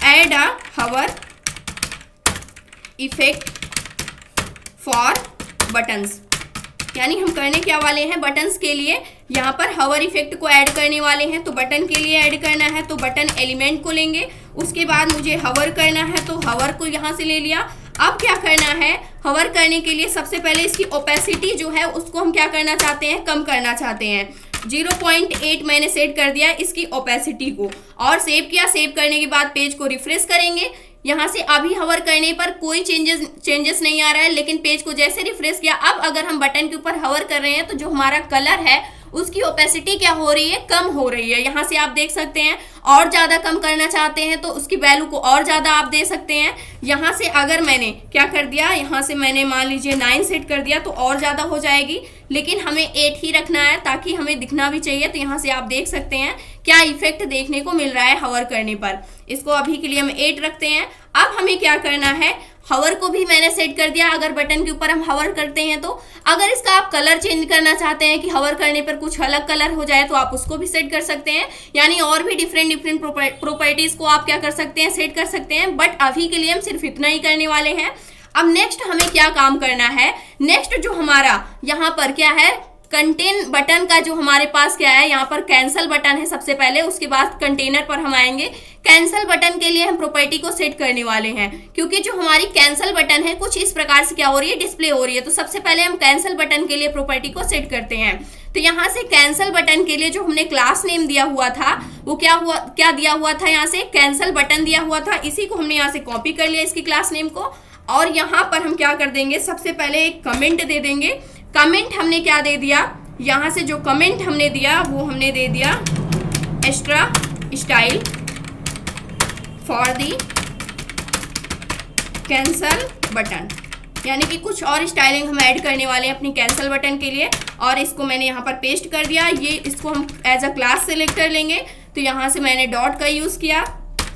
add a hover effect for buttons, यानी हम करने क्या वाले हैं, बटन्स के लिए यहाँ पर हवर इफेक्ट को ऐड करने वाले हैं। तो बटन के लिए ऐड करना है तो बटन एलिमेंट को लेंगे, उसके बाद मुझे हवर करना है तो हवर को यहाँ से ले लिया। अब क्या करना है, हवर करने के लिए सबसे पहले इसकी ओपेसिटी जो है उसको हम क्या करना चाहते हैं, कम करना चाहते हैं। 0.8 मैंने सेट कर दिया इसकी ओपेसिटी को और सेव किया। सेव करने के बाद पेज को रिफ्रेश करेंगे। यहाँ से अभी हवर करने पर कोई चेंजेस नहीं आ रहा है, लेकिन पेज को जैसे रिफ्रेश किया, अब अगर हम बटन के ऊपर हवर कर रहे हैं तो जो हमारा कलर है उसकी ओपेसिटी क्या हो रही है, कम हो रही है। यहाँ से आप देख सकते हैं, और ज़्यादा कम करना चाहते हैं तो उसकी वैल्यू को और ज़्यादा आप दे सकते हैं। यहाँ से अगर मैंने क्या कर दिया, यहाँ से मैंने मान लीजिए 9 सेट कर दिया तो और ज़्यादा हो जाएगी, लेकिन हमें 8 ही रखना है ताकि हमें दिखना भी चाहिए। तो यहाँ से आप देख सकते हैं क्या इफेक्ट देखने को मिल रहा है हवर करने पर। इसको अभी के लिए हम 8 रखते हैं। अब हमें क्या करना है, हवर को भी मैंने सेट कर दिया। अगर बटन के ऊपर हम हवर करते हैं तो अगर इसका आप कलर चेंज करना चाहते हैं कि हवर करने पर कुछ अलग कलर हो जाए तो आप उसको भी सेट कर सकते हैं, यानी और भी डिफरेंट प्रॉपर्टीज को आप क्या कर सकते हैं, सेट कर सकते हैं। बट अभी के लिए हम सिर्फ इतना ही करने वाले हैं। अब नेक्स्ट हमें क्या काम करना है, नेक्स्ट जो हमारा यहाँ पर क्या है, कंटेन बटन का जो हमारे पास क्या है, यहाँ पर कैंसल बटन है सबसे पहले, उसके बाद कंटेनर पर हम आएंगे। कैंसल बटन के लिए हम प्रॉपर्टी को सेट करने वाले हैं, क्योंकि जो हमारी कैंसल बटन है कुछ इस प्रकार से क्या हो रही है, डिस्प्ले हो रही है। तो सबसे पहले हम कैंसल बटन के लिए प्रॉपर्टी को सेट करते हैं। तो यहाँ से कैंसल बटन के लिए जो हमने क्लास नेम दिया हुआ था वो क्या दिया हुआ था, यहाँ से कैंसल बटन दिया हुआ था। इसी को हमने यहाँ से कॉपी कर लिया इसकी क्लास नेम को, और यहाँ पर हम क्या कर देंगे, सबसे पहले एक कमेंट दे देंगे। कमेंट हमने क्या दे दिया, यहाँ से जो कमेंट हमने दिया वो हमने दे दिया extra style for the cancel button, यानी कि कुछ और स्टाइलिंग हम ऐड करने वाले हैं अपनी कैंसल बटन के लिए। और इसको मैंने यहाँ पर पेस्ट कर दिया। ये इसको हम एज अ क्लास सेलेक्ट कर लेंगे। तो यहाँ से मैंने डॉट का यूज़ किया।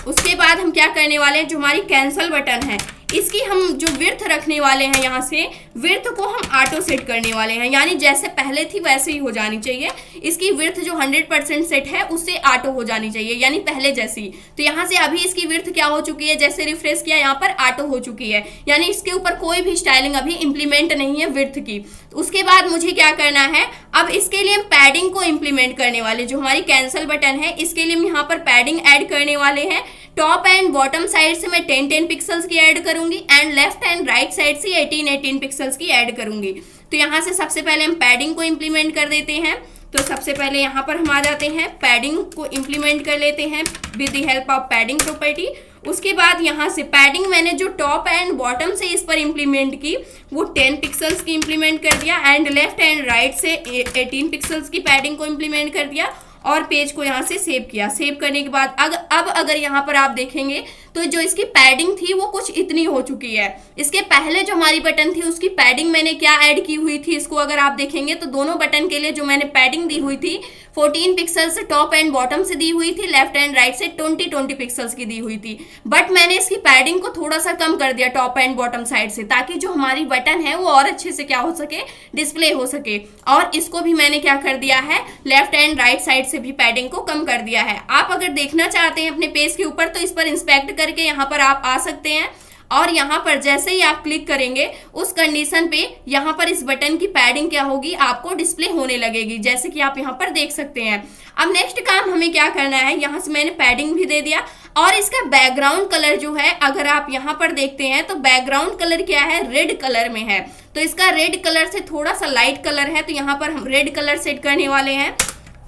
उसके बाद हम क्या करने वाले हैं, जो हमारी कैंसल बटन है इसकी हम जो विड्थ रखने वाले हैं, यहाँ से विड्थ को हम ऑटो सेट करने वाले हैं, यानी जैसे पहले थी वैसे ही हो जानी चाहिए। इसकी विड्थ जो 100% सेट है उससे ऑटो हो जानी चाहिए, यानी पहले जैसी। तो यहाँ से अभी इसकी विड्थ क्या हो चुकी है, जैसे रिफ्रेश किया यहाँ पर ऑटो हो चुकी है, यानी इसके ऊपर कोई भी स्टाइलिंग अभी इंप्लीमेंट नहीं है विड्थ की। उसके बाद मुझे क्या करना है, अब इसके लिए हम पैडिंग को इंप्लीमेंट करने वाले, जो हमारी कैंसिल बटन है इसके लिए हम यहाँ पर पैडिंग ऐड करने वाले हैं। टॉप एंड बॉटम साइड से मैं 10-10 पिक्सल्स की ऐड करूंगी and left and right side से 18-18 पिक्सल्स की ऐड करूंगी। तो यहाँ से सबसे पहले हम पैडिंग को इंप्लीमेंट कर देते हैं। तो सबसे पहले यहाँ पर हम आ जाते हैं, पैडिंग को इंप्लीमेंट कर लेते हैं with the help of padding property. उसके बाद यहाँ से पैडिंग मैंने जो टॉप एंड बॉटम से इस पर इंप्लीमेंट की वो 10 पिक्सल्स की इंप्लीमेंट कर दिया एंड लेफ्ट एंड राइट से 18 पिक्सल्स की पैडिंग को इंप्लीमेंट कर दिया और पेज को यहाँ से सेव किया। सेव करने के बाद अब अगर यहाँ पर आप देखेंगे तो जो इसकी पैडिंग थी वो कुछ इतनी हो चुकी है। इसके पहले जो हमारी बटन थी उसकी पैडिंग मैंने क्या ऐड की हुई थी, इसको अगर आप देखेंगे तो दोनों बटन के लिए जो मैंने पैडिंग दी हुई थी 14 पिक्सल्स टॉप एंड बॉटम से दी हुई थी, लेफ्ट एंड राइट से 20-20 पिक्सल्स की दी हुई थी। बट मैंने इसकी पैडिंग को थोड़ा सा कम कर दिया टॉप एंड बॉटम साइड से, ताकि जो हमारी बटन है वो और अच्छे से क्या हो सके, डिस्प्ले हो सके। और इसको भी मैंने क्या कर दिया है, लेफ्ट एंड राइट साइड से भी पैडिंग को कम कर दिया है। आप अगर देखना चाहते हैं अपने पेज के ऊपर तो इस पर इंस्पेक्ट करके यहाँ पर आप आ सकते हैं और यहाँ पर जैसे ही आप क्लिक करेंगे उस कंडीशन पे यहाँ पर इस बटन की पैडिंग क्या होगी, आपको डिस्प्ले होने लगेगी, जैसे कि आप यहाँ पर देख सकते हैं। अब नेक्स्ट काम हमें क्या करना है, यहाँ से मैंने पैडिंग भी दे दिया और इसका बैकग्राउंड कलर जो है अगर आप यहाँ पर देखते हैं तो बैकग्राउंड कलर क्या है, रेड कलर में है। तो इसका रेड कलर से थोड़ा सा लाइट कलर है, तो यहाँ पर हम रेड कलर सेट करने वाले हैं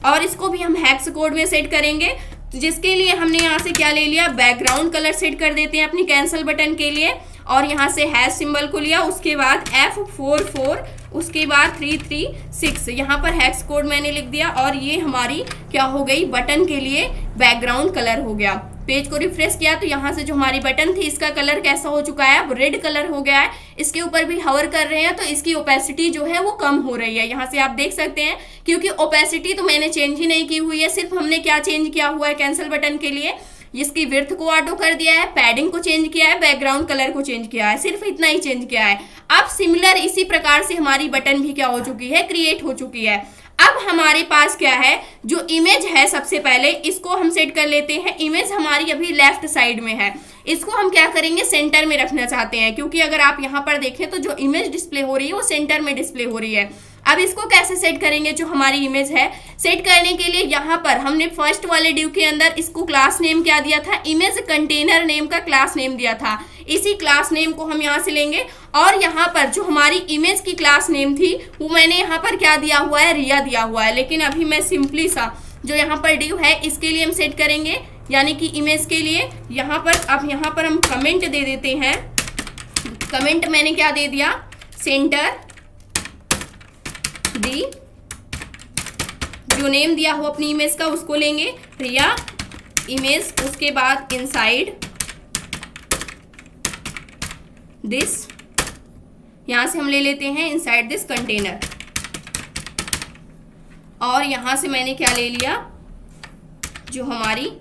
और इसको भी हम हेक्स कोड में सेट करेंगे। जिसके लिए हमने यहाँ से क्या ले लिया, बैकग्राउंड कलर सेट कर देते हैं अपनी कैंसिल बटन के लिए और यहाँ से हैश सिंबल को लिया, उसके बाद F44, उसके बाद 336 यहाँ पर हेक्स कोड मैंने लिख दिया और ये हमारी क्या हो गई, बटन के लिए बैकग्राउंड कलर हो गया। पेज को रिफ्रेश किया तो यहाँ से जो हमारी बटन थी इसका कलर कैसा हो चुका है, अब रेड कलर हो गया है। इसके ऊपर भी हवर कर रहे हैं तो इसकी ओपेसिटी जो है वो कम हो रही है, यहाँ से आप देख सकते हैं, क्योंकि ओपेसिटी तो मैंने चेंज ही नहीं की हुई है, सिर्फ हमने क्या चेंज किया हुआ है कैंसिल बटन के लिए, इसकी विड्थ को ऑटो कर दिया है, पैडिंग को चेंज किया है, बैकग्राउंड कलर को चेंज किया है, सिर्फ इतना ही चेंज किया है। अब सिमिलर इसी प्रकार से हमारी बटन भी क्या हो चुकी है, क्रिएट हो चुकी है। अब हमारे पास क्या है, जो इमेज है सबसे पहले इसको हम सेट कर लेते हैं। इमेज हमारी अभी लेफ्ट साइड में है, इसको हम क्या करेंगे, सेंटर में रखना चाहते हैं, क्योंकि अगर आप यहाँ पर देखें तो जो इमेज डिस्प्ले हो रही है वो सेंटर में डिस्प्ले हो रही है। अब इसको कैसे सेट करेंगे, जो हमारी इमेज है सेट करने के लिए यहाँ पर हमने फर्स्ट वाले डिव के अंदर इसको क्लास नेम क्या दिया था, इमेज कंटेनर नेम का क्लास नेम दिया था। इसी क्लास नेम को हम यहाँ से लेंगे और यहाँ पर जो हमारी इमेज की क्लास नेम थी वो मैंने यहाँ पर क्या दिया हुआ है, रिया दिया हुआ है। लेकिन अभी मैं सिंपली सा जो यहाँ पर डिव है इसके लिए हम सेट करेंगे, यानी कि इमेज के लिए यहाँ पर अब यहाँ पर हम कमेंट दे देते हैं। कमेंट मैंने क्या दे दिया, सेंटर दी, जो नेम दिया हो अपनी इमेज का उसको लेंगे, रिया इमेज, उसके बाद इनसाइड दिस, यहां से हम ले लेते हैं इनसाइड दिस कंटेनर और यहां से मैंने क्या ले लिया, जो हमारी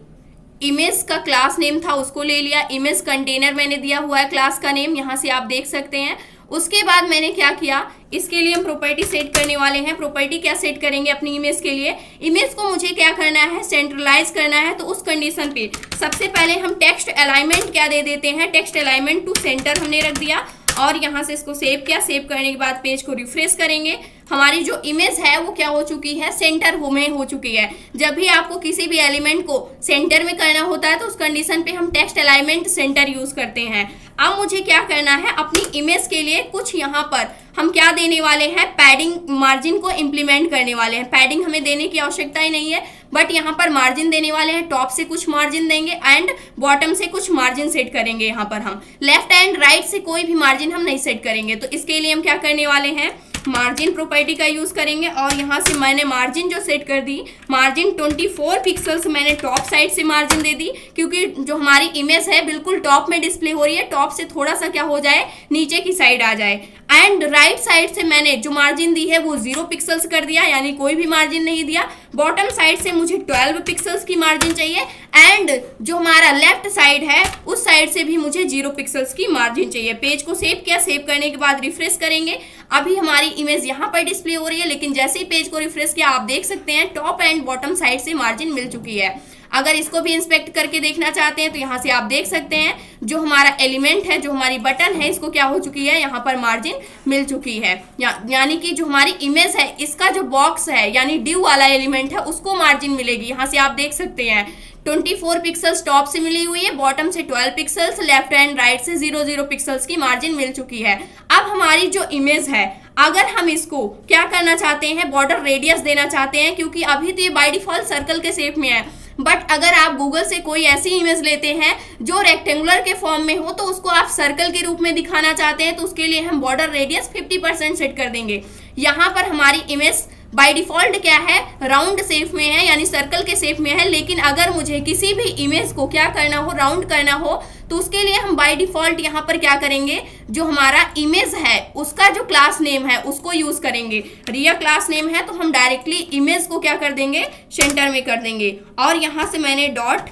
इमेज का क्लास नेम था उसको ले लिया। इमेज कंटेनर मैंने दिया हुआ है क्लास का नेम, यहां से आप देख सकते हैं। उसके बाद मैंने क्या किया, इसके लिए हम प्रॉपर्टी सेट करने वाले हैं। प्रॉपर्टी क्या सेट करेंगे अपनी इमेज के लिए, इमेज को मुझे क्या करना है, सेंट्रलाइज करना है। तो उस कंडीशन पे सबसे पहले हम टेक्स्ट अलाइनमेंट क्या दे देते हैं, टेक्स्ट अलाइनमेंट टू सेंटर हमने रख दिया और यहाँ से इसको सेव किया। सेव करने के बाद पेज को रिफ्रेश करेंगे, हमारी जो इमेज है वो क्या हो चुकी है, सेंटर में हो चुकी है। जब भी आपको किसी भी एलिमेंट को सेंटर में करना होता है तो उस कंडीशन पे हम टेक्स्ट अलाइनमेंट सेंटर यूज करते हैं। अब मुझे क्या करना है, अपनी इमेज के लिए कुछ यहाँ पर हम क्या देने वाले हैं, पैडिंग मार्जिन को इंप्लीमेंट करने वाले हैं। पैडिंग हमें देने की आवश्यकता ही नहीं है, बट यहाँ पर मार्जिन देने वाले हैं। टॉप से कुछ मार्जिन देंगे एंड बॉटम से कुछ मार्जिन सेट करेंगे। यहाँ पर हम लेफ्ट एंड राइट से कोई भी मार्जिन हम नहीं सेट करेंगे। तो इसके लिए हम क्या करने वाले हैं, मार्जिन प्रॉपर्टी का यूज करेंगे और यहाँ से मैंने मार्जिन जो सेट कर दी, मार्जिन 24 पिक्सल्स मैंने टॉप साइड से मार्जिन दे दी, क्योंकि जो हमारी इमेज है बिल्कुल टॉप में डिस्प्ले हो रही है, टॉप से थोड़ा सा क्या हो जाए, नीचे की साइड आ जाए। एंड राइट साइड से मैंने जो मार्जिन दी है वो 0 पिक्सल्स कर दिया, यानी कोई भी मार्जिन नहीं दिया। बॉटम साइड से मुझे 12 पिक्सल्स की मार्जिन चाहिए एंड जो हमारा लेफ्ट साइड है उस साइड से भी मुझे 0 पिक्सल्स की मार्जिन चाहिए। पेज को सेव किया, सेव करने के बाद रिफ्रेश करेंगे। अभी हमारी इमेज यहाँ पर डिस्प्ले हो रही है, लेकिन जैसे ही पेज को रिफ्रेश किया आप देख सकते हैं टॉप एंड बॉटम साइड से मार्जिन मिल चुकी है। अगर इसको भी इंस्पेक्ट करके देखना चाहते हैं तो यहाँ से आप देख सकते हैं जो हमारा एलिमेंट है, जो हमारी बटन है, इसको क्या हो चुकी है, यहाँ पर मार्जिन मिल चुकी है। यानी कि जो हमारी इमेज है इसका जो बॉक्स है यानी ड्यू वाला एलिमेंट है उसको मार्जिन मिलेगी। यहाँ से आप देख सकते हैं 24 पिक्सल्स टॉप से मिली हुई है, बॉटम से 12 पिक्सल्स, लेफ्ट एंड राइट से 0 पिक्सल्स की मार्जिन मिल चुकी है। अब हमारी जो इमेज है अगर हम इसको क्या करना चाहते हैं, बॉर्डर रेडियस देना चाहते हैं, क्योंकि अभी तो ये बाय डिफॉल्ट सर्कल के शेप में है, बट अगर आप गूगल से कोई ऐसी इमेज लेते हैं जो रेक्टेंगुलर के फॉर्म में हो तो उसको आप सर्कल के रूप में दिखाना चाहते हैं, तो उसके लिए हम बॉर्डर रेडियस 50% सेट कर देंगे। यहाँ पर हमारी इमेज बाय डिफॉल्ट क्या है, राउंड शेप में है, यानी सर्कल के शेप में है। लेकिन अगर मुझे किसी भी इमेज को क्या करना हो, राउंड करना हो, तो उसके लिए हम बाय डिफॉल्ट यहाँ पर क्या करेंगे, जो हमारा इमेज है उसका जो क्लास नेम है उसको यूज करेंगे। रिया क्लास नेम है तो हम डायरेक्टली इमेज को क्या कर देंगे, सेंटर में कर देंगे। और यहाँ से मैंने डॉट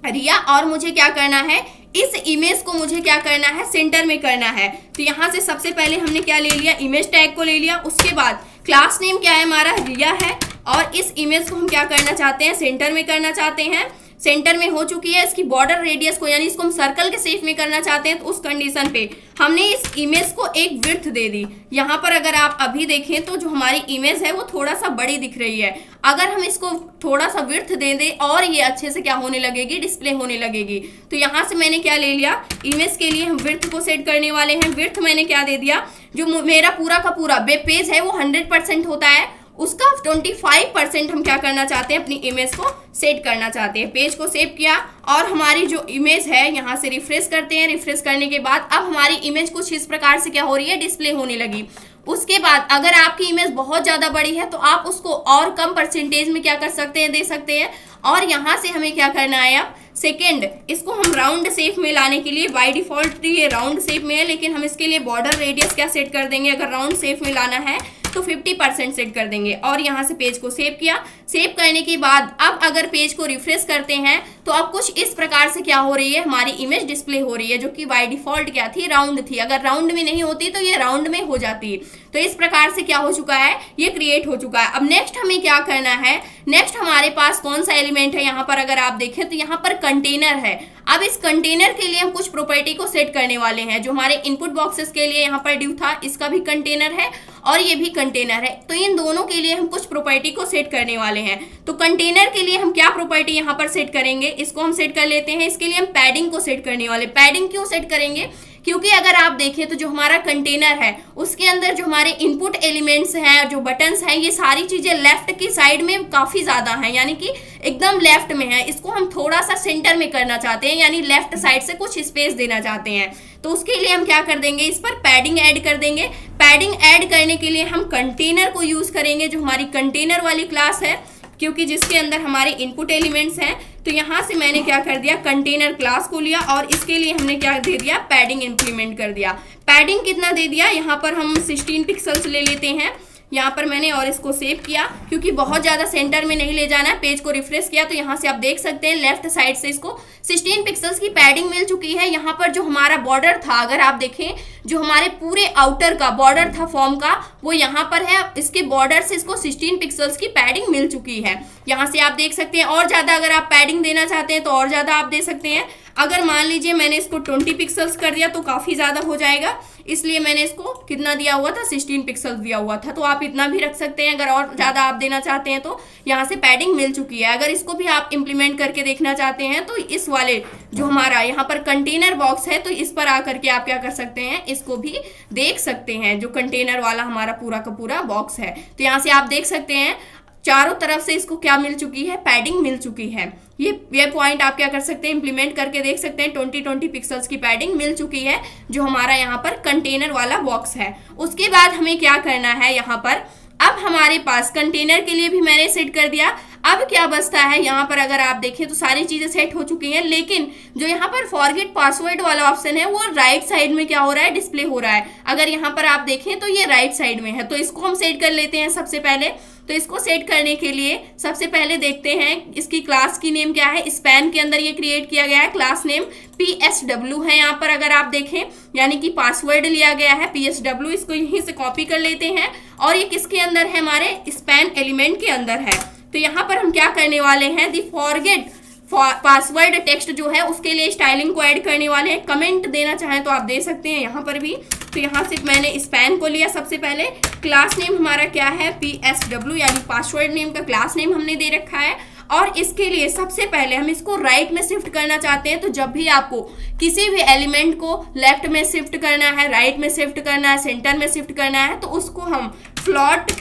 रिया, और मुझे क्या करना है, इस इमेज को मुझे क्या करना है, सेंटर में करना है। तो यहाँ से सबसे पहले हमने क्या ले लिया, इमेज टैग को ले लिया। उसके बाद क्लास नेम क्या है हमारा, रिया है, और इस इमेज को हम क्या करना चाहते हैं, सेंटर में करना चाहते हैं। सेंटर में हो चुकी है। इसकी बॉर्डर रेडियस को यानी इसको हम सर्कल के शेप में करना चाहते हैं, तो उस कंडीशन पे हमने इस इमेज को एक विड्थ दे दी। यहाँ पर अगर आप अभी देखें तो जो हमारी इमेज है वो थोड़ा सा बड़ी दिख रही है। अगर हम इसको थोड़ा सा विड्थ दे दें और ये अच्छे से क्या होने लगेगी, डिस्प्ले होने लगेगी। तो यहाँ से मैंने क्या ले लिया, इमेज के लिए हम विड्थ को सेट करने वाले हैं। विड्थ मैंने क्या दे दिया, जो मेरा पूरा का पूरा वेब पेज है वो 100% होता है, उसका 25% हम क्या करना चाहते हैं, अपनी इमेज को सेट करना चाहते हैं। पेज को सेव किया और हमारी जो इमेज है यहाँ से रिफ्रेश करते हैं। रिफ्रेश करने के बाद अब हमारी इमेज कुछ इस प्रकार से क्या हो रही है, डिस्प्ले होने लगी। उसके बाद अगर आपकी इमेज बहुत ज़्यादा बड़ी है तो आप उसको और कम परसेंटेज में क्या कर सकते हैं, दे सकते हैं। और यहाँ से हमें क्या करना है, अब सेकेंड, इसको हम राउंड शेप में लाने के लिए बाय डिफॉल्ट ये राउंड शेप में है, लेकिन हम इसके लिए बॉर्डर रेडियस क्या सेट कर देंगे, अगर राउंड शेप में लाना है तो 50% सेट कर देंगे। और यहाँ से पेज को सेव किया। सेव करने के बाद अब अगर पेज को रिफ्रेश करते हैं तो अब कुछ इस प्रकार से क्या हो रही है, हमारी इमेज डिस्प्ले हो रही है, जो कि बाय डिफॉल्ट क्या थी, राउंड थी। अगर राउंड में नहीं होती तो ये राउंड में हो जाती। तो इस प्रकार से क्या हो चुका है, ये क्रिएट हो चुका है। अब नेक्स्ट हमें क्या करना है, नेक्स्ट हमारे पास कौन सा एलिमेंट है, यहाँ पर अगर आप देखें तो यहाँ पर कंटेनर है। अब इस कंटेनर के लिए हम कुछ प्रॉपर्टी को सेट करने वाले हैं। जो हमारे इनपुट बॉक्सेस के लिए यहाँ पर ड्यू था, इसका भी कंटेनर है और ये भी कंटेनर है। तो इन दोनों के लिए हम कुछ प्रॉपर्टी को सेट करने वाले हैं। तो कंटेनर के लिए हम क्या प्रॉपर्टी यहाँ पर सेट करेंगे, इसको हम सेट कर लेते हैं। इसके लिए हम पैडिंग को सेट करने वाले। पैडिंग क्यों सेट करेंगे, क्योंकि अगर आप देखें तो जो हमारा कंटेनर है उसके अंदर जो हमारे इनपुट एलिमेंट्स हैं, जो बटन्स हैं, ये सारी चीजें लेफ्ट की साइड में काफी ज्यादा हैं, यानी कि एकदम लेफ्ट में है। इसको हम थोड़ा सा सेंटर में करना चाहते हैं, यानी लेफ्ट साइड से कुछ स्पेस देना चाहते हैं। तो उसके लिए हम क्या कर देंगे, इस पर पैडिंग ऐड कर देंगे। पैडिंग ऐड करने के लिए हम कंटेनर को यूज करेंगे, जो हमारी कंटेनर वाली क्लास है, क्योंकि जिसके अंदर हमारे इनपुट एलिमेंट्स हैं। तो यहाँ से मैंने क्या कर दिया, कंटेनर क्लास को लिया और इसके लिए हमने क्या दे दिया, पैडिंग इंप्लीमेंट कर दिया। पैडिंग कितना दे दिया, यहाँ पर हम 16 पिक्सल्स ले लेते हैं यहाँ पर मैंने, और इसको सेव किया क्योंकि बहुत ज़्यादा सेंटर में नहीं ले जाना है। पेज को रिफ्रेश किया तो यहाँ से आप देख सकते हैं लेफ्ट साइड से इसको 16 पिक्सल्स की पैडिंग मिल चुकी है। यहाँ पर जो हमारा बॉर्डर था, अगर आप देखें, जो हमारे पूरे आउटर का बॉर्डर था फॉर्म का, वो यहाँ पर है। इसके बॉर्डर से इसको 16 पिक्सल्स की पैडिंग मिल चुकी है। यहाँ से आप देख सकते हैं। और ज़्यादा अगर आप पैडिंग देना चाहते हैं तो और ज़्यादा आप दे सकते हैं। अगर मान लीजिए मैंने इसको 20 पिक्सल्स कर दिया तो काफ़ी ज़्यादा हो जाएगा, इसलिए मैंने इसको कितना दिया हुआ था, 16 पिक्सल्स दिया हुआ था। तो आप इतना भी रख सकते हैं। अगर और ज़्यादा आप देना चाहते हैं तो यहाँ से पैडिंग मिल चुकी है। अगर इसको भी आप इम्प्लीमेंट करके देखना चाहते हैं तो इस वाले जो हमारा यहाँ पर कंटेनर बॉक्स है, तो इस पर आकर के आप क्या कर सकते हैं, इसको भी देख सकते हैं। जो कंटेनर वाला हमारा पूरा का पूरा बॉक्स है, तो यहाँ से आप देख सकते हैं चारों तरफ से इसको क्या मिल चुकी है, पैडिंग मिल चुकी है। ये पॉइंट आप क्या कर सकते हैं, इंप्लीमेंट करके देख सकते हैं। 20 पिक्सल्स की पैडिंग मिल चुकी है, जो हमारा यहाँ पर कंटेनर वाला बॉक्स है। उसके बाद हमें क्या करना है, यहाँ पर अब हमारे पास कंटेनर के लिए भी मैंने सेट कर दिया। अब क्या बचता है यहाँ पर, अगर आप देखें तो सारी चीजें सेट हो चुकी हैं, लेकिन जो यहाँ पर फॉरगेट पासवर्ड वाला ऑप्शन है वो राइट साइड में क्या हो रहा है, डिस्प्ले हो रहा है। अगर यहाँ पर आप देखें तो ये राइट साइड में है, तो इसको हम सेट कर लेते हैं सबसे पहले। तो इसको सेट करने के लिए सबसे पहले देखते हैं इसकी क्लास की नेम क्या है। स्पैन के अंदर ये क्रिएट किया गया है, क्लास नेम PSW है यहाँ पर अगर आप देखें, यानी कि पासवर्ड लिया गया है PSW। इसको यहीं से कॉपी कर लेते हैं और ये किसके अंदर है, हमारे स्पैन एलिमेंट के अंदर है। तो यहाँ पर हम क्या करने वाले हैं, दी फॉरगेट पासवर्ड टेक्स्ट जो है उसके लिए स्टाइलिंग को ऐड करने वाले हैं। कमेंट देना चाहें तो आप दे सकते हैं यहाँ पर भी। तो यहाँ से मैंने स्पैन को लिया सबसे पहले, क्लास नेम हमारा क्या है PSW, यानी पासवर्ड नेम का क्लास नेम हमने दे रखा है। और इसके लिए सबसे पहले हम इसको राइट में शिफ्ट करना चाहते हैं। तो जब भी आपको किसी भी एलिमेंट को लेफ्ट में शिफ्ट करना है, राइट में शिफ्ट करना है, सेंटर में शिफ्ट करना है, तो उसको हम फ्लॉट,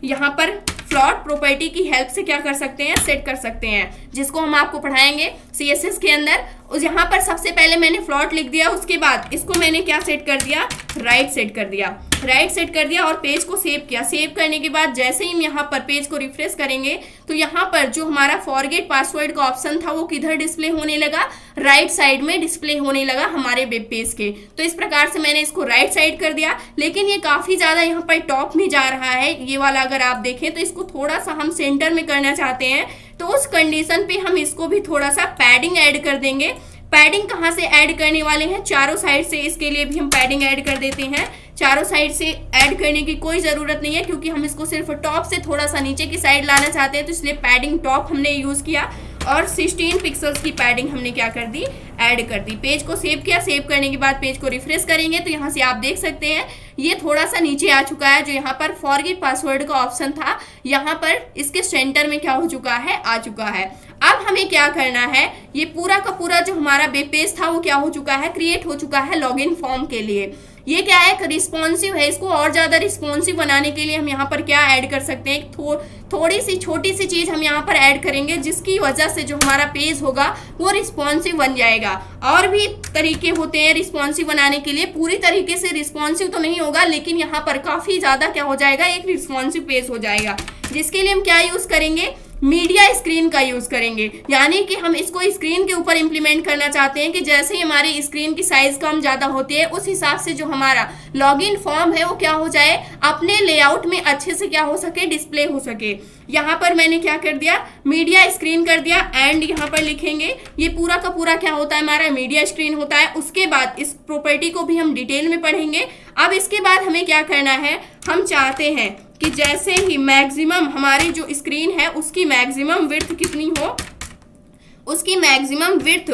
यहाँ पर फ्लॉट प्रॉपर्टी की हेल्प से क्या कर सकते हैं, सेट कर सकते हैं, जिसको हम आपको पढ़ाएंगे CSS के अंदर। उस यहाँ पर सबसे पहले मैंने फ्लॉट लिख दिया, उसके बाद इसको मैंने क्या सेट कर दिया, राइट सेट कर दिया, राइट सेट कर दिया और पेज को सेव किया। सेव करने के बाद जैसे ही हम यहाँ पर पेज को रिफ्रेश करेंगे तो यहाँ पर जो हमारा फॉरगेट पासवर्ड का ऑप्शन था वो किधर डिस्प्ले होने लगा, राइट साइड में डिस्प्ले होने लगा हमारे वेब पेज के। तो इस प्रकार से मैंने इसको राइट साइड कर दिया, लेकिन ये काफी ज्यादा यहाँ पर टॉप में जा रहा है ये वाला। अगर आप देखें तो इसको थोड़ा सा हम सेंटर में करना चाहते हैं, तो उस कंडीशन पे हम इसको भी थोड़ा सा पैडिंग ऐड कर देंगे। पैडिंग कहाँ से ऐड करने वाले हैं, चारों साइड से, इसके लिए भी हम पैडिंग ऐड कर देते हैं। चारों साइड से ऐड करने की कोई ज़रूरत नहीं है, क्योंकि हम इसको सिर्फ टॉप से थोड़ा सा नीचे की साइड लाना चाहते हैं, तो इसलिए पैडिंग टॉप हमने यूज़ किया और 16 पिक्सल्स की पैडिंग हमने क्या कर दी, ऐड कर दी। पेज को सेव किया, सेव करने के बाद पेज को रिफ्रेश करेंगे तो यहाँ से आप देख सकते हैं ये थोड़ा सा नीचे आ चुका है। जो यहाँ पर फॉरगेट पासवर्ड का ऑप्शन था, यहाँ पर इसके सेंटर में क्या हो चुका है, आ चुका है। अब हमें क्या करना है, ये पूरा का पूरा जो हमारा वेब पेज था वो क्या हो चुका है, क्रिएट हो चुका है लॉगिन फॉर्म के लिए। ये क्या है, रिस्पॉन्सिव है। इसको और ज़्यादा रिस्पॉन्सिव बनाने के लिए हम यहाँ पर क्या ऐड कर सकते हैं, थोड़ी सी छोटी सी चीज़ हम यहाँ पर ऐड करेंगे, जिसकी वजह से जो हमारा पेज होगा वो रिस्पॉन्सिव बन जाएगा। और भी तरीके होते हैं रिस्पॉन्सिव बनाने के लिए, पूरी तरीके से रिस्पॉन्सिव तो नहीं होगा, लेकिन यहाँ पर काफ़ी ज़्यादा क्या हो जाएगा, एक रिस्पॉन्सिव पेज हो जाएगा। जिसके लिए हम क्या यूज़ करेंगे, मीडिया स्क्रीन का यूज करेंगे। यानी कि हम इसको स्क्रीन के ऊपर इंप्लीमेंट करना चाहते हैं कि जैसे ही हमारी स्क्रीन की साइज कम ज्यादा होती है, उस हिसाब से जो हमारा लॉगिन फॉर्म है वो क्या हो जाए, अपने लेआउट में अच्छे से क्या हो सके, डिस्प्ले हो सके। यहाँ पर मैंने क्या कर दिया, मीडिया स्क्रीन कर दिया एंड यहाँ पर लिखेंगे, ये पूरा का पूरा क्या होता है, हमारा मीडिया स्क्रीन होता है। उसके बाद इस प्रॉपर्टी को भी हम डिटेल में पढ़ेंगे। अब इसके बाद हमें क्या करना है, हम चाहते हैं कि जैसे ही मैक्सिमम हमारी जो स्क्रीन है उसकी मैक्सिमम विड्थ कितनी हो, उसकी मैक्सिमम विड्थ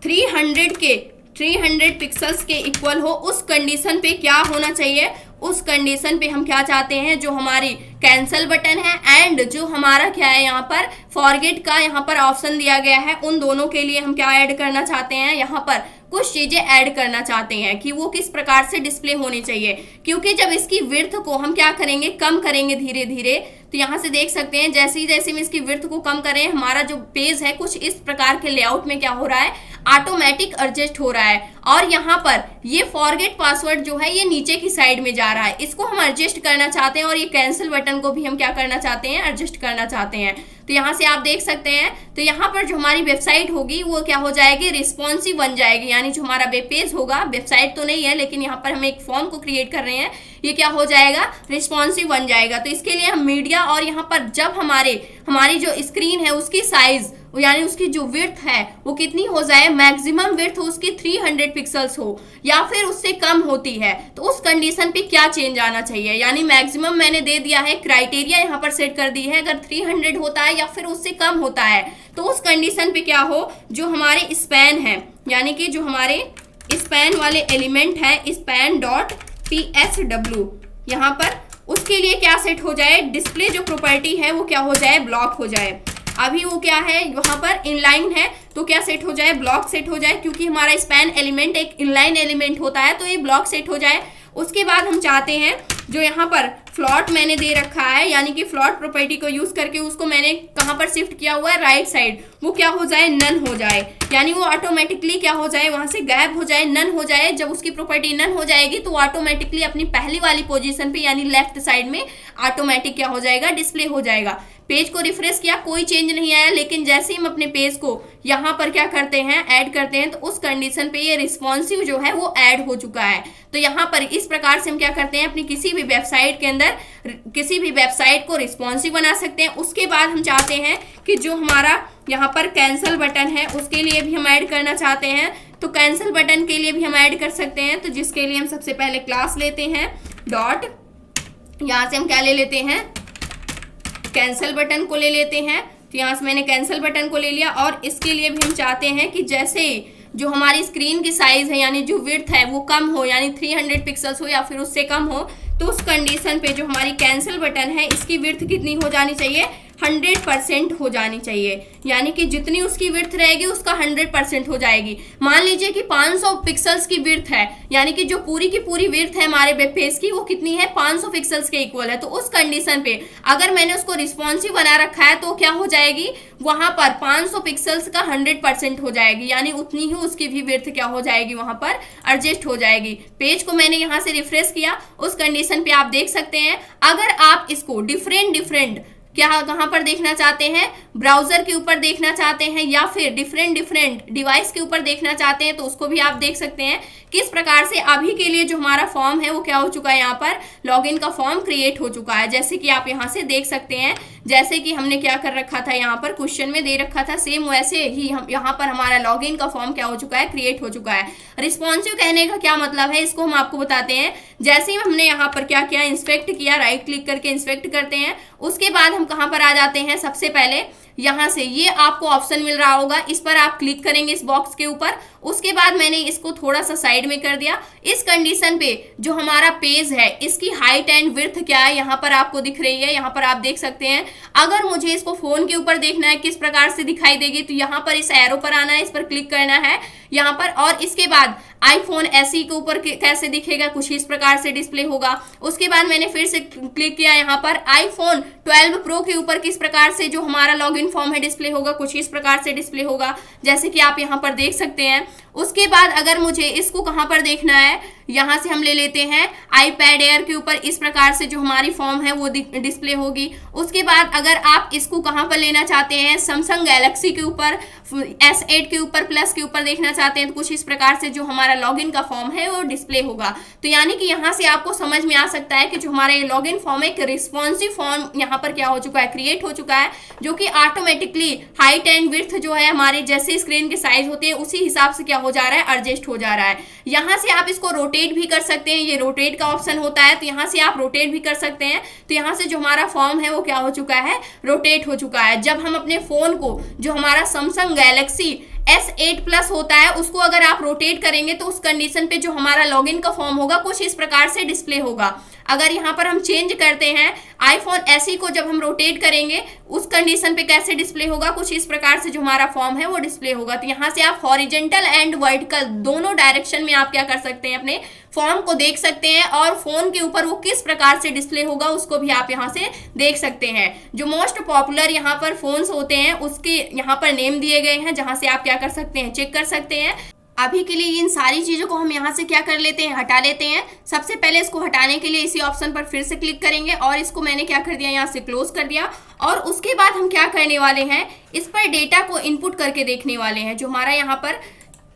300 पिक्सल्स के इक्वल हो, उस कंडीशन पे क्या होना चाहिए, उस कंडीशन पे हम क्या चाहते हैं, जो हमारी कैंसिल बटन है एंड जो हमारा क्या है यहाँ पर फॉरगेट का यहाँ पर ऑप्शन दिया गया है, उन दोनों के लिए हम क्या ऐड करना चाहते हैं, यहाँ पर कुछ चीजें ऐड करना चाहते हैं कि वो किस प्रकार से डिस्प्ले होनी चाहिए। क्योंकि जब इसकी विड्थ को हम क्या करेंगे, कम करेंगे धीरे धीरे, तो यहाँ से देख सकते हैं जैसे ही हम इसकी विड्थ को कम करें, हमारा जो पेज है कुछ इस प्रकार के लेआउट में क्या हो रहा है, ऑटोमेटिक एडजस्ट हो रहा है। और यहाँ पर ये फॉरगेट पासवर्ड जो है ये नीचे की साइड में जा रहा है, इसको हम एडजस्ट करना चाहते हैं और ये कैंसिल बटन को भी हम क्या करना चाहते हैं, एडजस्ट करना चाहते हैं। तो यहाँ से आप देख सकते हैं, तो यहाँ पर जो हमारी वेबसाइट होगी वो क्या हो जाएगी, रिस्पॉन्सिव बन जाएगी। यानी जो हमारा वेब पेज होगा, वेबसाइट तो नहीं है लेकिन यहाँ पर हम एक फॉर्म को क्रिएट कर रहे हैं, ये क्या हो जाएगा, रिस्पॉन्सिव बन जाएगा। तो इसके लिए हम मीडिया और यहाँ पर जब हमारी जो स्क्रीन है उसकी साइज यानी उसकी जो विड्थ है वो कितनी हो जाए, मैक्सिमम विड्थ उसकी 300 पिक्सल्स हो या फिर उससे कम होती है, तो उस कंडीशन पे क्या चेंज आना चाहिए। यानी मैक्सिमम मैंने दे दिया है, क्राइटेरिया यहाँ पर सेट कर दी है, अगर 300 होता है या फिर उससे कम होता है तो उस कंडीशन पे क्या हो, जो हमारे स्पैन है यानी कि जो हमारे स्पैन वाले एलिमेंट है, स्पैन डॉट PSW यहाँ पर, उसके लिए क्या सेट हो जाए, डिस्प्ले जो प्रॉपर्टी है वो क्या हो जाए, ब्लॉक हो जाए। अभी वो क्या है, वहां पर इनलाइन है तो क्या सेट हो जाए, ब्लॉक सेट हो जाए, क्योंकि हमारा स्पैन एलिमेंट एक इनलाइन एलिमेंट होता है तो ये ब्लॉक सेट हो जाए। उसके बाद हम चाहते हैं जो यहाँ पर फ्लॉट मैंने दे रखा है, यानी कि फ्लॉट प्रॉपर्टी को यूज करके उसको मैंने कहाँ पर शिफ्ट किया हुआ है, राइट साइड, वो क्या हो जाए, नन हो जाए। यानी वो ऑटोमेटिकली क्या हो जाए, वहां से गायब हो जाए, नन हो जाए। जब उसकी प्रॉपर्टी नन हो जाएगी तो ऑटोमेटिकली अपनी पहली वाली पोजीशन पे यानी लेफ्ट साइड में ऑटोमेटिक क्या हो जाएगा, डिस्प्ले हो जाएगा। पेज को रिफ्रेश किया, कोई चेंज नहीं आया, लेकिन जैसे ही हम अपने पेज को यहाँ पर क्या करते हैं, ऐड करते हैं, तो उस कंडीशन पे ये रिस्पॉन्सिव जो है वो ऐड हो चुका है। तो यहाँ पर इस प्रकार से हम क्या करते हैं, अपनी किसी भी वेबसाइट के अंदर किसी भी वेबसाइट को रिस्पॉन्सिव बना सकते हैं। उसके बाद हम चाहते हैं कि जो हमारा यहाँ पर कैंसिल बटन है उसके लिए भी हम ऐड करना चाहते हैं, तो कैंसिल बटन के लिए भी हम ऐड कर सकते हैं। तो जिसके लिए हम सबसे पहले क्लास लेते हैं डॉट, यहाँ से हम क्या ले लेते हैं, कैंसिल बटन को ले लेते हैं। तो यहाँ से मैंने कैंसिल बटन को ले लिया, और इसके लिए भी हम चाहते हैं कि जैसे जो हमारी स्क्रीन की साइज है यानी जो विड्थ है वो कम हो, यानी 300 पिक्सल्स हो या फिर उससे कम हो, तो उस कंडीशन पे जो हमारी कैंसिल बटन है इसकी विड्थ कितनी हो जानी चाहिए, 100% हो जानी चाहिए। यानी कि जितनी उसकी विड्थ रहेगी उसका 100% हो जाएगी। मान लीजिए कि 500 पिक्सल्स की विड्थ है, यानी कि जो पूरी की पूरी विड्थ है हमारे वेब पेज की वो कितनी है, 500 पिक्सल्स के इक्वल है। तो उस कंडीशन पे अगर मैंने उसको रिस्पॉन्सिव बना रखा है तो क्या हो जाएगी, वहां पर 500 पिक्सल्स का 100% हो जाएगी, यानी उतनी ही उसकी भी विड्थ क्या हो जाएगी, वहां पर एडजस्ट हो जाएगी। पेज को मैंने यहाँ से रिफ्रेश किया, उस कंडीशन पे आप देख सकते हैं। अगर आप इसको डिफरेंट क्या कहाँ पर देखना चाहते हैं, ब्राउजर के ऊपर देखना चाहते हैं या फिर डिफरेंट डिवाइस के ऊपर देखना चाहते हैं, तो उसको भी आप देख सकते हैं किस प्रकार से अभी के लिए जो हमारा फॉर्म है वो क्या हो चुका है, यहाँ पर लॉगिन का फॉर्म क्रिएट हो चुका है। जैसे कि आप यहाँ से देख सकते हैं, जैसे कि हमने क्या कर रखा था, यहाँ पर क्वेश्चन में दे रखा था, सेम वैसे ही हम यहाँ पर हमारा लॉगिन का फॉर्म क्या हो चुका है, क्रिएट हो चुका है। रिस्पॉन्सिव कहने का क्या मतलब है, इसको हम आपको बताते हैं। जैसे ही हमने यहाँ पर क्या किया, इंस्पेक्ट किया, राइट क्लिक करके इंस्पेक्ट करते हैं, उसके बाद हम कहाँ पर आ जाते हैं, सबसे पहले यहाँ से ये आपको ऑप्शन मिल रहा होगा, इस पर आप क्लिक करेंगे इस बॉक्स के ऊपर। उसके बाद मैंने इसको थोड़ा सा साइड में कर दिया। इस कंडीशन पे जो हमारा पेज है इसकी हाइट एंड विड्थ क्या है यहाँ पर आपको दिख रही है, यहाँ पर आप देख सकते हैं। अगर मुझे इसको फोन के ऊपर देखना है किस प्रकार से दिखाई देगी, तो यहाँ पर इस एरो पर आना है, इस पर क्लिक करना है यहाँ पर, और इसके बाद आईफोन एसई के ऊपर कैसे दिखेगा, कुछ इस प्रकार से डिस्प्ले होगा। उसके बाद मैंने फिर से क्लिक किया यहाँ पर, आईफोन 12 प्रो के ऊपर किस प्रकार से जो हमारा लॉगिन फॉर्म है डिस्प्ले होगा, कुछ इस प्रकार से डिस्प्ले होगा, जैसे कि आप यहाँ पर देख सकते हैं। उसके बाद अगर मुझे इसको कहाँ पर देखना है, यहाँ से हम ले लेते हैं आईपैड एयर के ऊपर, इस प्रकार से जो हमारी फॉर्म है वो डिस्प्ले होगी। उसके बाद अगर आप इसको कहाँ पर लेना चाहते हैं, सैमसंग गैलेक्सी के ऊपर, S8 के ऊपर, प्लस के ऊपर देखना चाहते हैं, तो कुछ इस प्रकार से जो हमारा लॉगिन का फॉर्म है वो डिस्प्ले होगा। तो यानी कि यहाँ से आपको समझ में आ सकता है कि जो हमारा ये लॉगिन फॉर्म है, एक रिस्पॉन्सिव फॉर्म यहाँ पर क्या हो चुका है, क्रिएट हो चुका है, जो कि ऑटोमेटिकली हाइट एंड विड्थ जो है हमारे जैसे स्क्रीन के साइज होते हैं उसी हिसाब से क्या हो जा रहा है, एडजस्ट हो जा रहा है। यहाँ से आप इसको रोटेट भी कर सकते हैं, ये रोटेट का ऑप्शन होता है, तो यहाँ से आप रोटेट भी कर सकते हैं। तो यहाँ से जो हमारा फॉर्म है वो क्या हो चुका है, रोटेट हो चुका है। जब हम अपने फोन को, जो हमारा सैमसंग गैलेक्सी S8 प्लस होता है, उसको अगर आप रोटेट करेंगे तो उस कंडीशन पे जो हमारा लॉगिन का फॉर्म होगा कुछ इस प्रकार से डिस्प्ले होगा। अगर यहाँ पर हम चेंज करते हैं आईफोन SE को, जब हम रोटेट करेंगे उस कंडीशन पे कैसे डिस्प्ले होगा, कुछ इस प्रकार से जो हमारा फॉर्म है वो डिस्प्ले होगा। तो यहाँ से आप हॉरिजेंटल एंड वर्टिकल दोनों डायरेक्शन में आप क्या कर सकते हैं, अपने फॉर्म को देख सकते हैं, और फोन के ऊपर वो किस प्रकार से डिस्प्ले होगा उसको भी आप यहाँ से देख सकते हैं। जो मोस्ट पॉपुलर यहाँ पर फोन्स होते हैं उसके यहाँ पर नेम दिए गए हैं, जहाँ से आप क्या कर सकते हैं, चेक कर सकते हैं। अभी के लिए इन सारी चीज़ों को हम यहाँ से क्या कर लेते हैं, हटा लेते हैं। सबसे पहले इसको हटाने के लिए इसी ऑप्शन पर फिर से क्लिक करेंगे, और इसको मैंने क्या कर दिया, यहाँ से क्लोज कर दिया। और उसके बाद हम क्या करने वाले हैं, इस पर डेटा को इनपुट करके देखने वाले हैं। जो हमारा यहाँ पर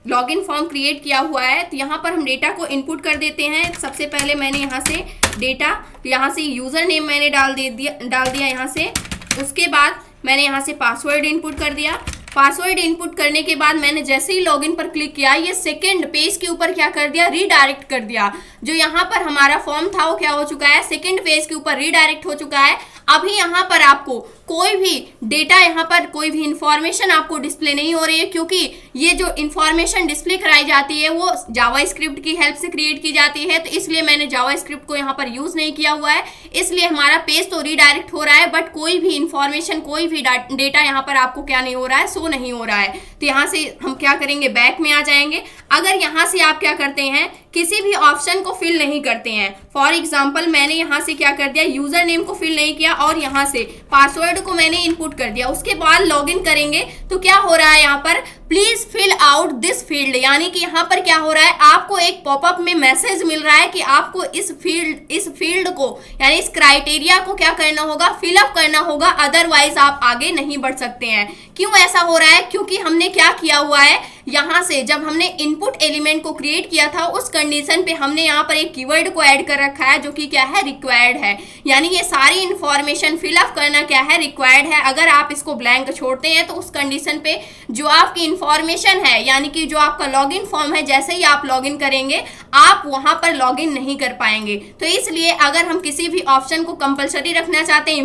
लॉगिन फॉर्म क्रिएट किया हुआ है, तो यहाँ पर हम डेटा को इनपुट कर देते हैं। सबसे पहले मैंने यहाँ से डेटा, यहाँ से यूज़र नेम मैंने डाल दिया यहाँ से। उसके बाद मैंने यहाँ से पासवर्ड इनपुट कर दिया। पासवर्ड इनपुट करने के बाद मैंने जैसे ही लॉगिन पर क्लिक किया, ये सेकंड पेज के ऊपर क्या कर दिया, रीडायरेक्ट कर दिया। जो यहाँ पर हमारा फॉर्म था वो क्या हो चुका है, सेकंड पेज के ऊपर रीडायरेक्ट हो चुका है। अभी यहाँ पर आपको कोई भी डेटा, यहाँ पर कोई भी इंफॉर्मेशन आपको डिस्प्ले नहीं हो रही है, क्योंकि ये जो इंफॉर्मेशन डिस्प्ले कराई जाती है वो जावास्क्रिप्ट की हेल्प से क्रिएट की जाती है। तो इसलिए मैंने जावास्क्रिप्ट को यहाँ पर यूज नहीं किया हुआ है, इसलिए हमारा पेज तो रीडायरेक्ट हो रहा है, बट कोई भी इंफॉर्मेशन, कोई भी डेटा यहाँ पर आपको क्या नहीं हो रहा है, शो नहीं हो रहा है। तो यहाँ से हम क्या करेंगे, बैक में आ जाएंगे। अगर यहाँ से आप क्या करते हैं, किसी भी ऑप्शन को फिल नहीं करते हैं, फॉर एग्जाम्पल मैंने यहाँ से क्या कर दिया, यूजर नेम को फिल नहीं किया और यहाँ से पासवर्ड को मैंने इनपुट कर दिया, उसके बाद लॉगिन करेंगे तो क्या हो रहा है, यहाँ पर please fill out this field, यानी कि यहाँ पर क्या हो रहा है, आपको एक पॉपअप में मैसेज मिल रहा है कि आपको इस फील्ड को यानी इस क्राइटेरिया को क्या करना होगा, फिलअप करना होगा, अदरवाइज आप आगे नहीं बढ़ सकते हैं। क्यों ऐसा हो रहा है, क्योंकि हमने क्या किया हुआ है, यहाँ से जब हमने इनपुट एलिमेंट को क्रिएट किया था उस कंडीशन पे हमने यहाँ पर एक कीवर्ड को ऐड कर रखा है जो कि क्या है, रिक्वायर्ड है। यानी ये सारी इंफॉर्मेशन फिलअप करना क्या है, रिक्वायर्ड है। अगर आप इसको ब्लैंक छोड़ते हैं तो उस कंडीशन पे जो आपकी इंफॉर्मेशन है, यानी कि जो आपका लॉगिन फॉर्म है, जैसे ही आप लॉगिन करेंगे आप वहां पर लॉगिन नहीं कर पाएंगे। तो इसलिए अगर हम किसी भी ऑप्शन को कंपलसरी रखना चाहते हैं,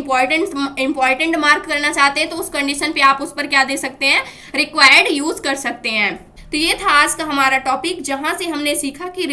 इंपॉर्टेंट मार्क करना चाहते हैं, तो उस कंडीशन पे आप उस पर क्या दे सकते हैं, रिक्वायर्ड यूज कर सकते हैं। तो ये था आज का हमारा टॉपिक, जहां से हमने सीखा कि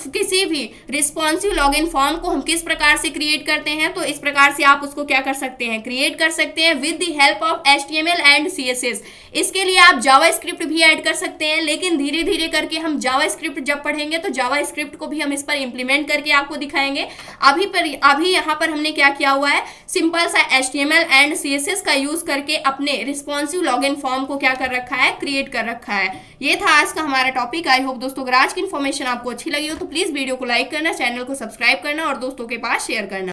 किसी भी रिस्पॉन्सिव लॉगिन फॉर्म को हम किस प्रकार से क्रिएट करते हैं। तो इस प्रकार से आप उसको क्या कर सकते हैं, क्रिएट कर सकते हैं with the help of HTML and CSS। इसके लिए आप जावास्क्रिप्ट भी ऐड कर सकते हैं, लेकिन धीरे धीरे करके हम जावास्क्रिप्ट जब पढ़ेंगे तो जावास्क्रिप्ट को भी हम इस पर इंप्लीमेंट करके आपको दिखाएंगे। अभी यहाँ पर हमने क्या किया हुआ है, सिंपल सा HTML एंड CSS का यूज करके अपने रिस्पॉन्सिव लॉगिन फॉर्म को क्या कर रखा है, क्रिएट कर रखा है। ये था आज का हमारा टॉपिक। आई होप दोस्तों अगर आज की इन्फॉर्मेशन आपको अच्छी लगी हो तो प्लीज वीडियो को लाइक करना, चैनल को सब्सक्राइब करना और दोस्तों के पास शेयर करना।